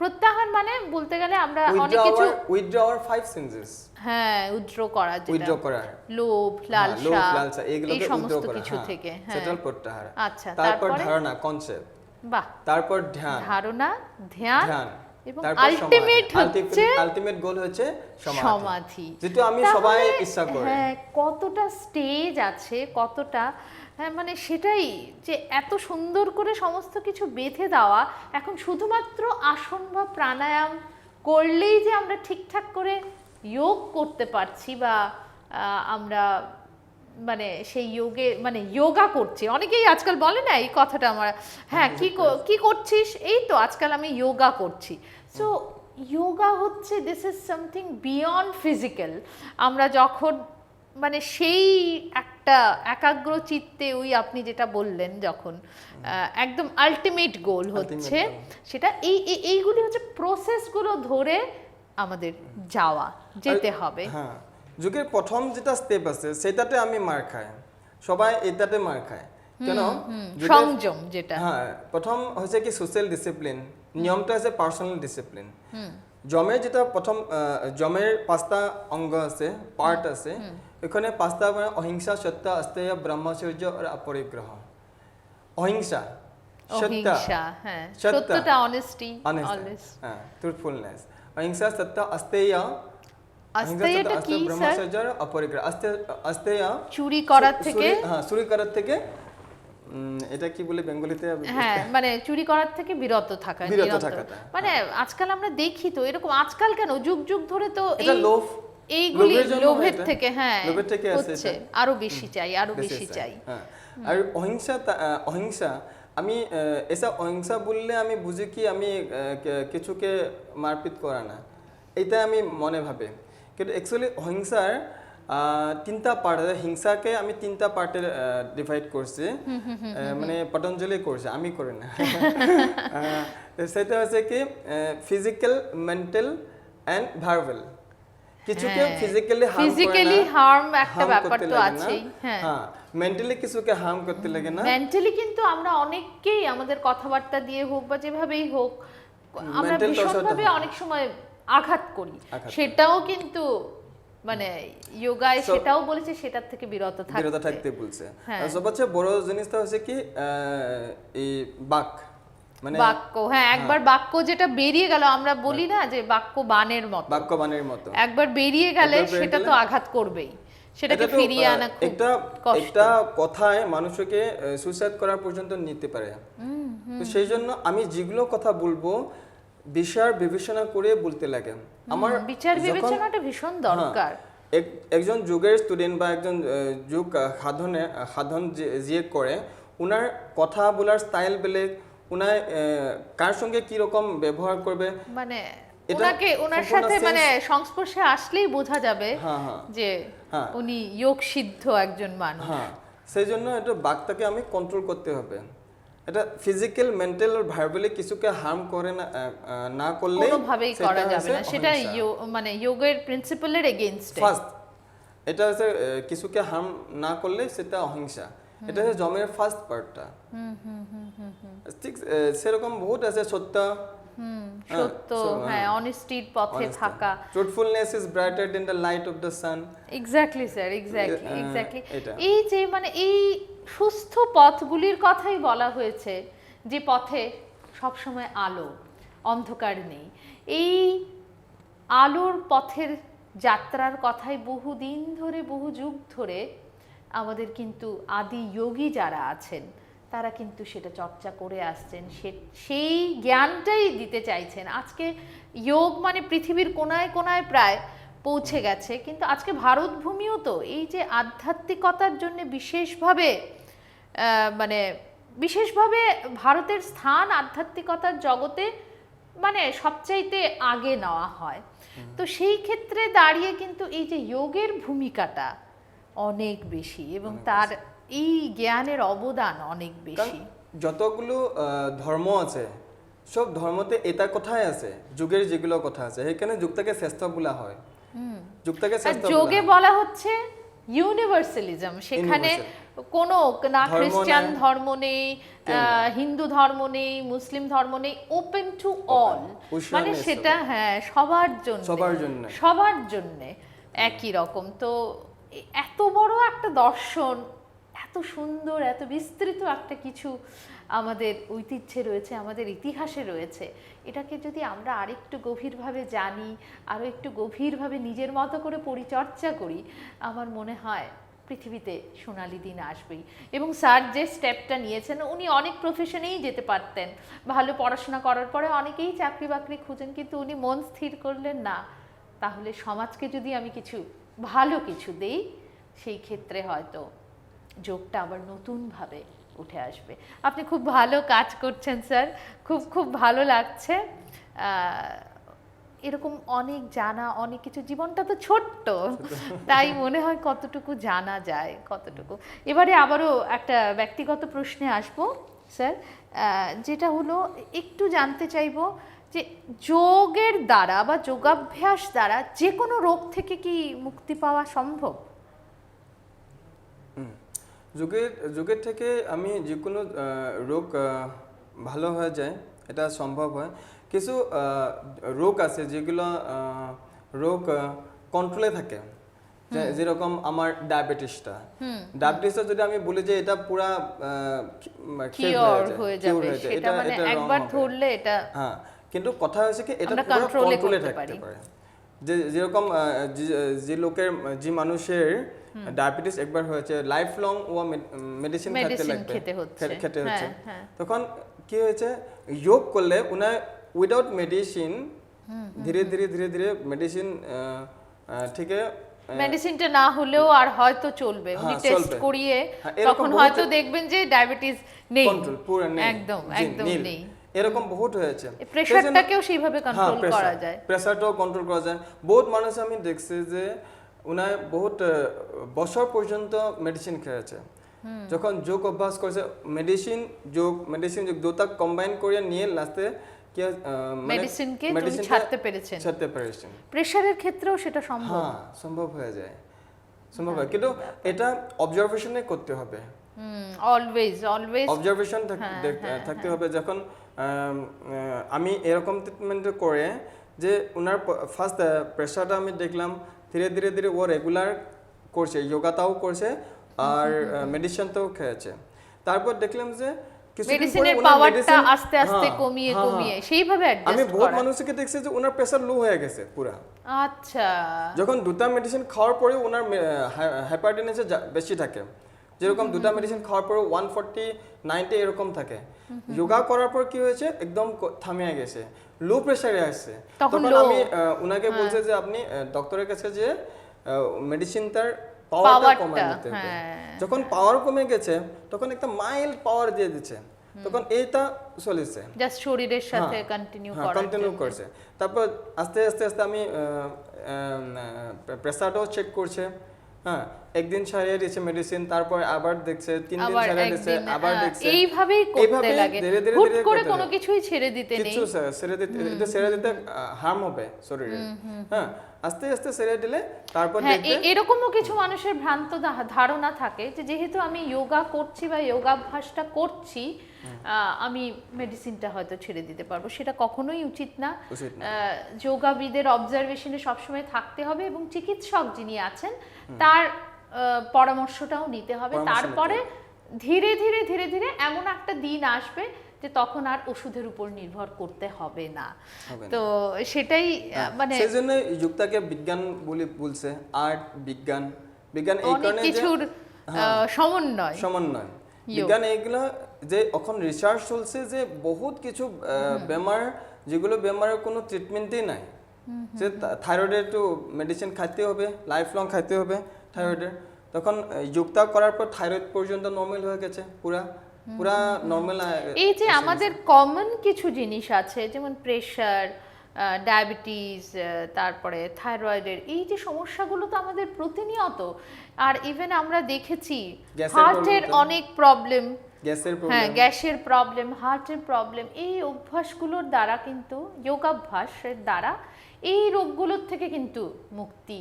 প্রত্যাহার মানে বলতে গেলে আমরা অনেক কিছু উইথড্র আওয়ার 5 সেন্সেস। হ্যাঁ, উইথড্র করা, যেটা উইথড্র করা, লোভ, লালসা, এগুলোকে এই সমস্ত কিছু হ্যাঁ, থেকে। হ্যাঁ, সেটাল প্রত্যাহার। আচ্ছা, তারপর ধারণা, কনসেপ্ট। বাহ। তারপর ধ্যান, ধারণা, ধ্যান, এবং তারপর আলটিমেট হচ্ছে আলটিমেট গোল হচ্ছে সমাধি, যেটা আমি সবাই ইচ্ছা করি। হ্যাঁ, কতটা স্টেজ আছে, কতটা, হ্যাঁ, মানে সেটাই যে এত সুন্দর করে সমস্ত কিছু বেঁধে দেওয়া। এখন শুধুমাত্র আসন বা প্রাণায়াম করলেই যে আমরা ঠিকঠাক করে যোগ করতে পারছি, বা আমরা মানে সেই যোগে মানে যোগা করছি, অনেকেই আজকাল বলে না এই কথাটা, আমার হ্যাঁ কি করছিস, এই তো আজকাল আমি যোগা করছি। সো যোগা হচ্ছে, this is something beyond physical. আমরা যখন মানে সেই একটা একাগ্র চিত্তে, ওই আপনি যেটা বললেন, যখন একদম আলটিমেট গোল হচ্ছে সেটা, এইগুলি হচ্ছে প্রসেসগুলো ধরে আমাদের যেতে হবে। হ্যাঁ, যুগের প্রথম যেটা স্টেপ আছে সেটাতে আমি মার খাই, সবাই এটাতে মার খায় কেন? সংযম যেটা, হ্যাঁ, প্রথম হচ্ছে কি সোশ্যাল ডিসিপ্লিন, নিয়মটা আছে পার্সোনাল ডিসিপ্লিন। জমের যেটা প্রথম, জমের 5টা অঙ্গ আছে, পার্ট আছে, এখানে পাঁচটা মানে অহিংসা, সত্য, আস্তেয়, ব্রহ্মচর্য আর অপরিগ্রহ। অহিংসা, সত্য, অহিংসা, হ্যাঁ, সত্য, সত্যটা, অনেস্টি, অলওয়েজ। হ্যাঁ, ট্রুথফুলনেস। অহিংসা, সত্য, আস্তেয়, আস্তেয়টা কি স্যার? ব্রহ্মচর্য আর অপরিগ্রহ। আস্তেয় চুরি করার থেকে, হ্যাঁ, চুরি করার থেকে, এটা কি বলে বেঙ্গলিতে? হ্যাঁ, মানে চুরি করার থেকে বিরত থাকা, বিরত থাকাটা। মানে আজকাল আমরা দেখি তো এরকম, আজকাল কেন, যুগ যুগ ধরে তো এটা লোভ, এইগুলি লোভের জন্য লোভের এটা। থেকে, হ্যাঁ, লোভের থেকে আসে হচ্ছে এটা। আরো বেশি চাই, আরো বেশি চাই। হ্যাঁ, আর অহিংসা আমি এসা অহিংসা বললে আমি বুঝি কি আমি কিছুকে মারপিট করা না, এটা আমি মনে ভাবে। কিন্তু অ্যাকচুয়ালি অহিংসার তিনটা পার্ট আছে। হিংসাকে আমি তিনটা পার্টে ডিভাইড করছি, মানে পতঞ্জলি করছে, আমি করি না। সেটা হচ্ছে কি ফিজিক্যাল, মেন্টাল অ্যান্ড ভার্বাল। কিছুকে ফিজিক্যালি হার্ম একটা ব্যাপার তো আছেই, হ্যাঁ, মেন্টালি কিছুকে হার্ম করতে লাগে না। মেন্টালি কিন্তু আমরা অনেককেই আমাদের কথাবার্তা দিয়ে হোক বা যেভাবেই হোক, আমরা ভীষণভাবে অনেক সময় আঘাত করি, সেটাও কিন্তু মানে যোগায় সেটাও বলেছে, সেটার থেকে বিরত থাকতে বলছে। সবচেয়ে বড় জিনিসটা হচ্ছে কি এই বাক, মানে বাক্য, হ্যাঁ, একবার বাক্য যেটা বেরিয়ে গেল, আমরা বলি না যে বাক্য বানের মতো, একবার বেরিয়ে গেলে সেটা তো আঘাত করবেই, সেটাকে ফিরিয়ে আনা খুব একটা কথায় মানুষকে সুইসাইড করার পর্যন্ত নিতে পারে। তো সেই জন্য আমি যেগুলো কথা বলবো বিচার বিবেচনা করে বলতে লাগে। আমার বিচার বিবেচনাটা ভীষণ দরকার। একজন যোগের স্টুডেন্ট বা একজন যোগ সাধন যে করে, উনার কথা বলার স্টাইল বেলেগ, উনার কার সঙ্গে কি রকম ব্যবহার করবে, মানে ওনার সাথে মানে সংস্পর্শে আসলেই বোঝা যাবে যে উনি যোগ সিদ্ধ একজন মানুষ। হ্যাঁ, সেই জন্য এটা বাকটাকে আমি কন্ট্রোল করতে হবে। এটা ফিজিক্যাল, মেন্টাল আর ভার্বালি কিছুকে হার্ম করে না করলে কোনোভাবেই করা যাবে না, সেটা মানে যোগের প্রিন্সিপালের এগেইনস্টে। ফার্স্ট এটা হচ্ছে কিছুকে হার্ম না করলে সেটা অহিংসা। এটা হচ্ছে জমের ফার্স্ট পার্টটা। ঠিক সেরকম বহুত আছে, সত্য, হ্যাঁ, অনেস্টির পথে থাকা। Truthfulness is brighter than the light off the sun. Exactly sir, exactly. এই যে মানে এই সুস্থ পথগুলির কথাই বলা হয়েছে, যে পথে সবসময় আলো, অন্ধকার নেই। এই আলোর পথের যাত্রার কথাই বহুদিন ধরে, বহু যুগ ধরে আমাদের কিন্তু আদি যোগী যারা আছেন তারা কিন্তু সেটা চর্চা করে আসছেন, সেই জ্ঞানটাই দিতে চাইছেন। আজকে যোগ মানে পৃথিবীর কোনায় কোনায় প্রায় পৌঁছে গেছে, কিন্তু আজকে ভারত ভূমিও তো এই যে আধ্যাত্মিকতার জন্য বিশেষভাবে ভারতের স্থান আধ্যাত্মিকতার জগতে মানে সবচাইতে আগে নেওয়া হয়। তো সেই ক্ষেত্রে দাঁড়িয়ে কিন্তু এই যে যোগের ভূমিকাটা অনেক বেশি, এবং তার এই জ্ঞানের অবদান অনেক বেশি। যতগুলো ধর্ম আছে সব ধর্মতে এটা কথাই আছে, যুগের যেগুলো কথা আছে, এখানে যুগটাকে শ্রেষ্ঠ বলা হয়। যুগটাকে শ্রেষ্ঠ যোগে বলা হচ্ছে ইউনিভার্সালিজম, সেখানে কোনো না খ্রিস্টান ধর্ম নেই, হিন্দু ধর্ম নেই, মুসলিম ধর্ম নেই, ওপেন টু অল, মানে সেটা হ্যাঁ সবার জন্য একই রকম। তো এত বড় একটা দর্শন, এত সুন্দর, এত বিস্তৃত একটা কিছু আমাদের ঐতিহ্যে রয়েছে, আমাদের ইতিহাসে রয়েছে, এটাকে যদি আমরা আরেকটু গভীরভাবে জানি, আরও একটু গভীরভাবে নিজের মতো করে পরিচর্যা করি, আমার মনে হয় পৃথিবীতে সোনালি দিন আসবেই। এবং স্যার যে স্টেপটা নিয়েছেন, উনি অনেক প্রফেশনেই যেতে পারতেন, ভালো পড়াশোনা করার পরে অনেকেই চাকরি বাকরি খুঁজেন, কিন্তু উনি মন স্থির করলেন না, তাহলে সমাজকে যদি আমি কিছু ভালো কিছু দেই, সেই ক্ষেত্রে হয়তো যোগটা আবার নতুনভাবে উঠে আসবে। আপনি খুব ভালো কাজ করছেন স্যার, খুব ভালো লাগছে। এরকম অনেক জানা, অনেক কিছু, জীবনটা তো ছোট্ট, তাই মনে হয় কতটুকু জানা যায়, কতটুকু। এবারে আবারও একটা ব্যক্তিগত প্রশ্নে আসবো স্যার, যেটা হলো একটু জানতে চাইবো যে যোগের দ্বারা বা যোগাভ্যাস দ্বারা যে কোনো রোগ থেকে কি মুক্তি পাওয়া সম্ভব? যোগের থেকে আমি যে কোনো রোগ ভালো হয়ে যায়, এটা সম্ভব হয়। কিছু রোগ আছে যেগুলো রোগ কন্ট্রোলে থাকে, যেরকম আমার ডায়াবেটিসটা যদি আমি বলি যে এটা পুরা কিওর হয়ে যাবে, সেটা মানে একবার ধরলে এটা হ্যাঁ, কিন্তু কথা হচ্ছে কি এটা আমরা পুরো কন্ট্রোলে কন্ট্রোলে করতে থাকতে পারি। পারে। যেরকম যে লোকের যে মানুষের ডায়াবেটিস একবার হয়েছে, লাইফ লং ও মেডিসিন খেতে হচ্ছে। তখন কি হয়েছে, যোগ করলে উনার উইদাউট মেডিসিন ধীরে ধীরে মেডিসিন থেকে মেডিসিনটা না হলেও আর হয়তো চলবে, উনি টেস্ট করিয়ে তখন হয়তো দেখবেন যে ডায়াবেটিস নেই, কন্ট্রোল পুরো নেই, একদম নেই। এরকম বহুত হয়েছে। প্রেসারটাকেও সেইভাবে কন্ট্রোল করা যায়, প্রেসারটাও কন্ট্রোল করা যায়। বহুত মানুষ আমি দেখছি যে উনার বহুত বছর পর্যন্ত মেডিসিন খেয়েছে, যখন যোগ অভ্যাস করেছে, মেডিসিন যোগ দুটা কম্বাইন করে নিয়ে লাস্টে কি মেডিসিনকে তুমি ছাড়তে পেরেছেন। প্রেসারের ক্ষেত্রেও সেটা সম্ভব, হ্যাঁ সম্ভব হয়ে যায়, সম্ভব হয়, কিন্তু এটা অবজারভেশনে করতে হবে। অলওয়েজ অবজারভেশন থাকতে হবে। যখন আমি এরকম ট্রিটমেন্ট করে যে ওনার ফার্স্ট প্রেশারটা আমি দেখলাম ধীরে ধীরে ও রেগুলার করছে, যোগাটাও করছে আর মেডিসিনটাও খেয়েছে। তারপর দেখলাম যে মেডিসিনের পাওয়ারটা আস্তে আস্তে কমিয়ে সেইভাবে অ্যাডজাস্ট আমি বহুত মানুষকে দেখছি যে ওনার প্রেসার লো হয়ে গেছে পুরা। আচ্ছা, যখন দুটা মেডিসিন খাওয়ার পরে ওনার হাইপারটেনশন বেশি থাকে, যেরকম দুটা মেডিসিন খাওয়ার পরে 140 90 এরকম থাকে, যোগা করার পর কি হয়েছে একদম থামিয়ে গেছে, লো প্রেসারে আসছে। তখন আমি উনাকে বলছে যে আপনি ডক্টরের কাছে যে মেডিসিনটার পাওয়ারটা কমিয়ে দিতে হবে। যখন পাওয়ার কমে গেছে তখন একটা মাইল্ড পাওয়ার দিয়ে দিচ্ছে, তখন এইটা চলেছে জাস্ট শরীরের সাথে কন্টিনিউ করছে। তারপর আস্তে আস্তে আমি প্রেসারটাও চেক করছে, হ্যাঁ একদিন ছাড়িয়ে দিয়েছে মেডিসিন, তারপর আবার দেখছে 3 দিন ছাড়িয়ে দিয়েছে, আবার দেখছে, এইভাবেই করতে লাগে, হুট করে কোনো কিছুই ছেড়ে দিতে নেই, কিছু ছেড়ে দিতে হার্ম হবে শরীরে। হ্যাঁ, আস্তে আস্তে ছেড়ে দিলে তারপর দেখবে। এরকমও কিছু মানুষের ভ্রান্ত ধারণা থাকে যে যেহেতু আমি যোগা করছি বা যোগাভ্যাসটা করছি, আমি মেডিসিনটা হয়তো ছেড়ে দিতে পারবো। সেটা কখনোই উচিত না। যোগাবিদের অবজারভেশনে সবসময় থাকতে হবে এবং চিকিৎসক যিনি আছেন তার পরামর্শটাও নিতে হবে। তারপরে ধীরে ধীরে এমন একটা দিন আসবে যে তখন আর ওষুধের উপর নির্ভর করতে হবে না। তো সেটাই মানে সেজন্য যুক্তাকে বিজ্ঞান বলছে, আর্ট বিজ্ঞান এই কারণে কিছুর সমন্বয় বিজ্ঞান এইগুলা যে এখন রিসার্চ চলছে যে বহুত কিছু বেমার যেগুলো বেমারের কোনো ট্রিটমেন্টই নাই, যে থাইরয়েডের একটু মেডিসিন খাইতে হবে, লাইফ লং খাইতে হবে থাইরয়েডের, তখন যুক্তা করার পর থাইরয়েড পর্যন্ত নর্মাল হয়ে গেছে, পুরা নর্মাল। এই যে আমাদের কমন কিছু জিনিস আছে যেমন প্রেশার, ডায়াবেটিস, তারপরে থাইরয়েডের এই যে সমস্যাগুলো তো আমাদের প্রতিনিয়ত, আর ইভেন আমরা দেখেছি হার্টের অনেক প্রবলেম, গ্যাসের প্রবলেম, হার্টের প্রবলেম, এই অভ্যাসগুলোর দ্বারা কিন্তু যোগাভ্যাসের দ্বারা এই রোগগুলোর থেকে কিন্তু মুক্তি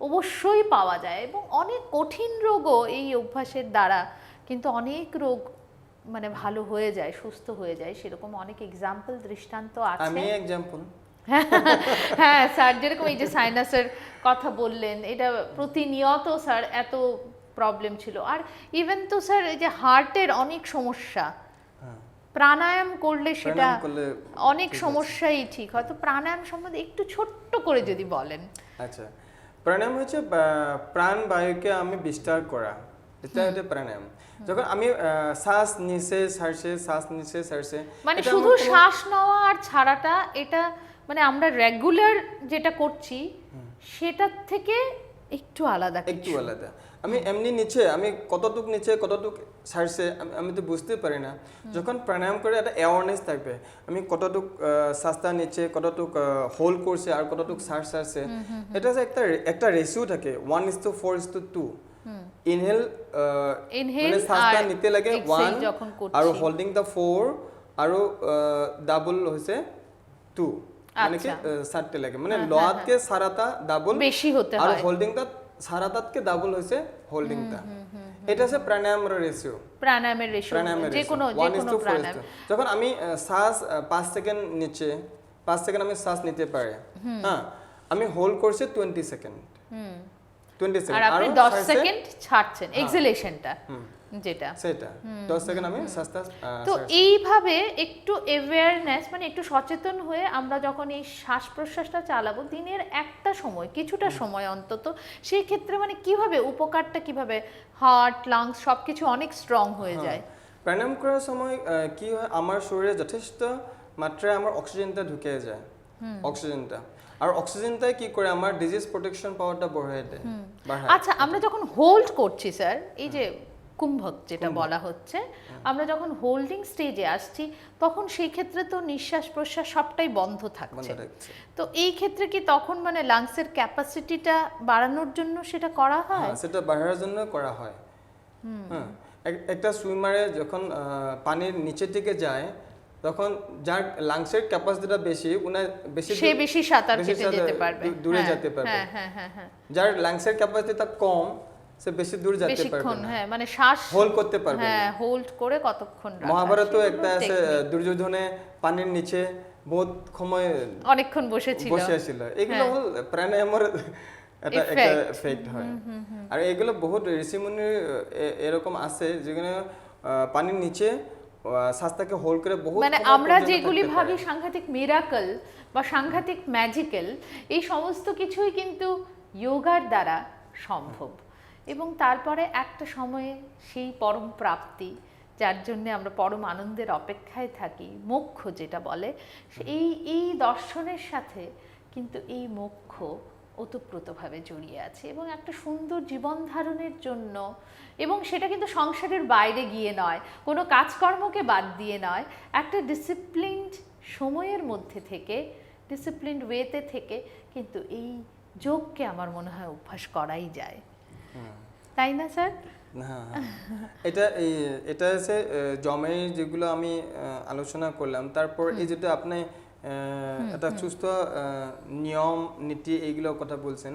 অবশ্যই পাওয়া যায়। এবং অনেক কঠিন রোগও এই অভ্যাসের দ্বারা কিন্তু অনেক রোগ মানে ভালো হয়ে যায়, সুস্থ হয়ে যায়। সেরকম অনেক এক্সাম্পল, দৃষ্টান্ত আছে। আমি এক্সাম্পল হ্যাঁ স্যার, যেরকম এই যে সাইনাসের কথা বললেন, এটা প্রতিনিয়ত স্যার এত প্রবলেম ছিল। আর ইভেন তো স্যার এই যে হার্টের অনেক সমস্যা, প্রাণায়াম করলে সেটা অনেক সমস্যাই ঠিক হয়। তো প্রাণায়াম সম্বন্ধে একটু ছোট্ট করে যদি বলেন। আচ্ছা, প্রাণায়াম হচ্ছে প্রাণ বায়ুকে আমি বিস্তার করা, এটা হচ্ছে প্রাণায়াম। যখন আমি শ্বাস নিচে ছাড়ছে, মানে শুধু শ্বাস নেওয়া আর ছাড়াটা, এটা মানে আমরা রেগুলার যেটা করছি সেটার থেকে একটু আলাদা। আমি এমনি নিচে, আমি কতটুক নিচে কতটুক ছাড়ছে আমি তো বুঝতে পারি না। যখন প্রাণায়াম করে একটা অ্যাওয়ারনেস থাকবে, আমি কতটুক শ্বাসটা নিচে, কতটুক হোল্ড করছে আর কতটুক ছাড়ছে, এটা একটা রেশিও থাকে 1:4:2। ইনহেল মানে শ্বাসটা নিতে লাগে 1 আর হোল্ডিং দা 4 আর ডাবল হইছে 2, মানে কি ছাড়তে লাগে, মানে লোয়াতকে সারাটা ডাবল বেশি হতে হয়, আর হোল্ডিং দা সারাতাতকে ডাবল হইছে হোল্ডিং দা। এটা হচ্ছে প্রাণায়ামের রেশিও, যে কোনো প্রাণায়াম। যখন আমি শ্বাস 5 সেকেন্ড নিচে, 5 সেকেন্ড আমি শ্বাস নিতে পারি, হ্যাঁ, আমি হোল্ড করছি 20 সেকেন্ড, 20 আর সেকেন্ড আপনি আরো 10 6 সেকেন্ড ছাড়ছেন হ্যাঁ। এক্সেলেশনটা হুম, যেটা। সেটা 10 সেকেন্ড আমি সাস্তা তো এইভাবে একটু অ্যাওয়ারনেস মানে একটু সচেতন হয়ে আমরা যখন এই শ্বাস প্রশ্বাসটা চালাবো দিনের একটা সময় কিছুটা সময় অন্তত, সেই ক্ষেত্রে মানে কিভাবে উপকারটা কিভাবে হার্ট লাংস সবকিছু অনেক স্ট্রং হয়ে যায়। প্রাণায়াম করার সময় কি হয়, আমার শরীরে যথেষ্ট মাত্রায় আমার অক্সিজেনটা ঢুকে যায়, অক্সিজেনটা। আর অক্সিজেনটাই কি করে আমার ডিজিজ প্রোটেকশন পাওয়ারটা বাড়ায় দেয়, বাড়ায়। আচ্ছা, আমরা যখন হোল্ড করছি স্যার, এই যে কুম্ভক যেটা বলা হচ্ছে, আমরা যখন হোল্ডিং স্টেজে আসছি তখন সেই ক্ষেত্রে তো নিঃশ্বাস প্রশ্বাস সবটাই বন্ধ বন্ধ থাকছে। রাখছে। তো এই ক্ষেত্রে কি তখন মানে লাংসের ক্যাপাসিটিটা বাড়ানোর জন্য সেটা করা হয়? হ্যাঁ, সেটা বাড়ানোর জন্য করা হয়। হ্যাঁ, একটা সুইমারে যখন পানির নিচের দিকে যায় তখন যার লাংসের ক্যাপাসিটিটা বেশি, উনার সে বেশি সাঁতার বেশি কেটে যেতে পারবে, দূরে হ্যাঁ, যেতে পারবে। হ্যাঁ হ্যাঁ হ্যাঁ হ্যাঁ, যার লাংসের ক্যাপাসিটিটা কম সে বেশি দূর যেতে পারবে বেশিক্ষণ, না, হ্যাঁ মানে শ্বাস হোল্ড করতে পারবে না। হ্যাঁ হোল্ড করে কতক্ষণ রাখা, মহাভারতও সেগুলো একটা আছে, technique। দুর্যোধনে পানির নিচে বহুত সময় অনেকক্ষণ বসেছিল। বসে ছিল। এগুলো হ্যাঁ। হল প্রাণায়ামের একটা Effect। এফেক্ট হয়। আর এগুলো বহুত ঋষিমুনি এরকম আছে যেগুলো পানির নিচে শ্বাসটাকে হোল্ড করে বহুত মানে সময় আমরা পর্যন্ত যেগুলি থাকতে ভাবি পারে। সাংঘাতিক মিরাকল বা সাংঘাতিক ম্যাজিক্যাল, এই সমস্ত কিছুই কিন্তু যোগার দ্বারা সম্ভব। এবং তারপরে একটা সময়ে সেই পরম প্রাপ্তি, যার জন্য আমরা পরম আনন্দের অপেক্ষায় থাকি, মোক্ষ যেটা বলে, এই দর্শনের সাথে কিন্তু এই মোক্ষ ওতপ্রোতভাবে জড়িয়ে আছে। এবং একটা সুন্দর জীবন ধারণের জন্য, এবং সেটা কিন্তু সংসারের বাইরে গিয়ে নয়, কোনো কাজকর্মকে বাদ দিয়ে নয়, একটা ডিসিপ্লিনড সময়ের মধ্যে থেকে, ডিসিপ্লিনড ওয়েতে থেকে কিন্তু এই যোগকে আমার মনে হয় অভ্যাস করাই যায়, তাই না স্যার? হ্যাঁ, এটা হচ্ছে জমের যেগুলো আমি আলোচনা করলাম। তারপর এই যেটা আপনি একটা সুস্থ নিয়ম নীতি এইগুলো কথা বলছেন,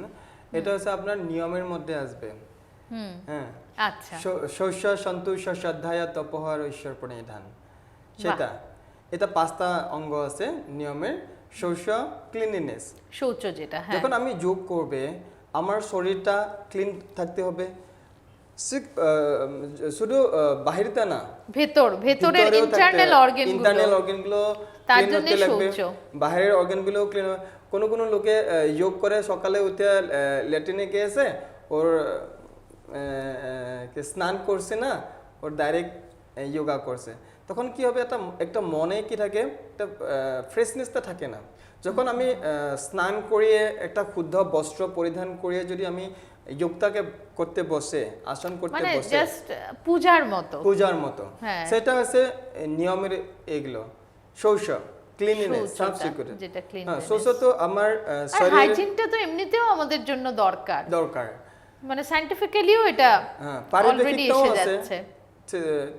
এটা হচ্ছে আপনার নিয়মের মধ্যে আসবে। হ্যাঁ, আচ্ছা, শস্য সন্তোষ শ্রদ্ধায়া তপহার ঈশ্বর প্রণিধান, সেটা এটা 5টা অঙ্গ আছে নিয়মের। শস্য ক্লিনলিনেস, শৌচ যেটা, হ্যাঁ যখন আমি যোগ করবে আমার শরীরটা ক্লিন থাকতে হবে, শুধু বাহিরটা না, ভেতরের ইন্টারনাল অর্গানগুলো তার ক্লিন জন্য হতে লাগবে, শৌচ। বাহিরের অর্গানগুলো ক্লিন। কোনো লোকে যোগ করে সকালে উঠে ল্যাট্রিনে গিয়েছে, ওর স্নান করছে না, ওর ডাইরেক্ট যোগা করছে, তখন কি হবে, একটা মনে কি থাকে, একটা ফ্রেশনেসটা থাকে না। যখন আমি স্নান করিয়ে একটা শুদ্ধ বস্ত্র পরিধান করিয়ে যদি আমি যোগটাকে করতে বসে, আসন করতে মানে বসে, জাস্ট পূজার মতো, হ্যাঁ, সেটা হচ্ছে নিয়মের এগুলো। শৌচ ক্লিনলিনেস, সাফ সিকিউর, যেটা হ্যাঁ, ক্লিনলিনেস। শৌচ তো আমার আর শরীরে হাইজিনটা তো এমনিতেও আমাদের জন্য দরকার, মানে সায়েন্টিফিক্যালিও এটা হ্যাঁ, অলরেডি পারিপার্শ্বিকটাও এসে আছে, যাচ্ছে।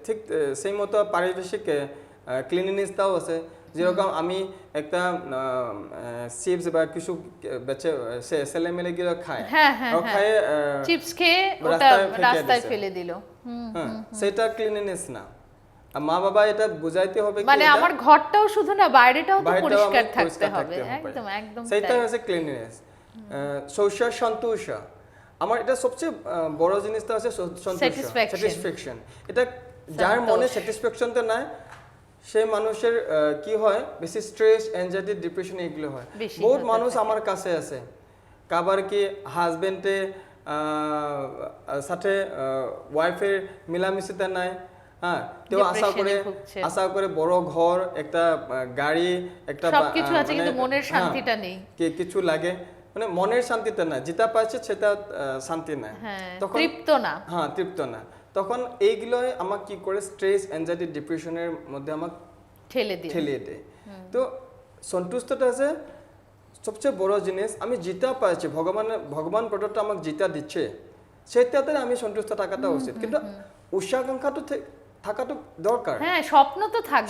ঠিক সেই মতো পারিপার্শ্বিক ক্লিনলিনেসটাও আছে। যেরকম আমি একটা চিপস বা কিছু ছেলে মেলে গিয়ে খায়, হ্যাঁ আর খায় চিপস খেয়ে ওটা রাস্তায় ফেলে দিল, হ্যাঁ, সেটা ক্লিনলিনেস না। আর মা বাবা এটা বুঝাইতে হবে, মানে আমার ঘরটাও শুধু না বাইরেটাও তো বাইরেটাও পরিষ্কার আমার থাকতে পরিষ্কার হবে, থাকতে হবে। একদম একদম সেটা তাই। হচ্ছে ক্লিনলিনেস। শৌচ সন্তোষ, আমার এটা সবচেয়ে বড় জিনিসটা হচ্ছে স্যাটিসফ্যাকশন। এটা যার মনে স্যাটিসফ্যাকশনটা নাই, সেই মানুষের কি হয়, বেশি স্ট্রেস, অ্যাংজাইটি, ডিপ্রেশন এগুলো হয়। বহুত মানুষ আমার কাছে আছে, কাবার কি হাজবেন্ডে সাথে ওয়াইফের মিলামিশিতে নাই, হ্যাঁ, কেউ আশা করে বড় ঘর, একটা গাড়ি, একটা সবকিছু আছে, কিন্তু মনের শান্তিটা নেই, কিছু লাগে, মানে মনের শান্তিটা না, যেটা পাচ্ছে সেটা শান্তি না, তখন তৃপ্ত না। তখন এইগুলোই আমাকে কি করে স্ট্রেস, অ্যাংজাইটি, ডিপ্রেশনের মধ্যে আমাকে ঠেলে দেয়। তো সন্তুষ্টটা আছে সবচেয়ে বড় জিনিস। আমি যেটা পাচ্ছি, ভগবান প্রদত্ত আমাকে যেটা দিচ্ছে, সেটাতে আমি সন্তুষ্ট থাকাটা উচিত। কিন্তু উৎসাকাঙ্ক্ষা তো থাকাটা দরকার, হ্যাঁ, স্বপ্ন তো থাকবে,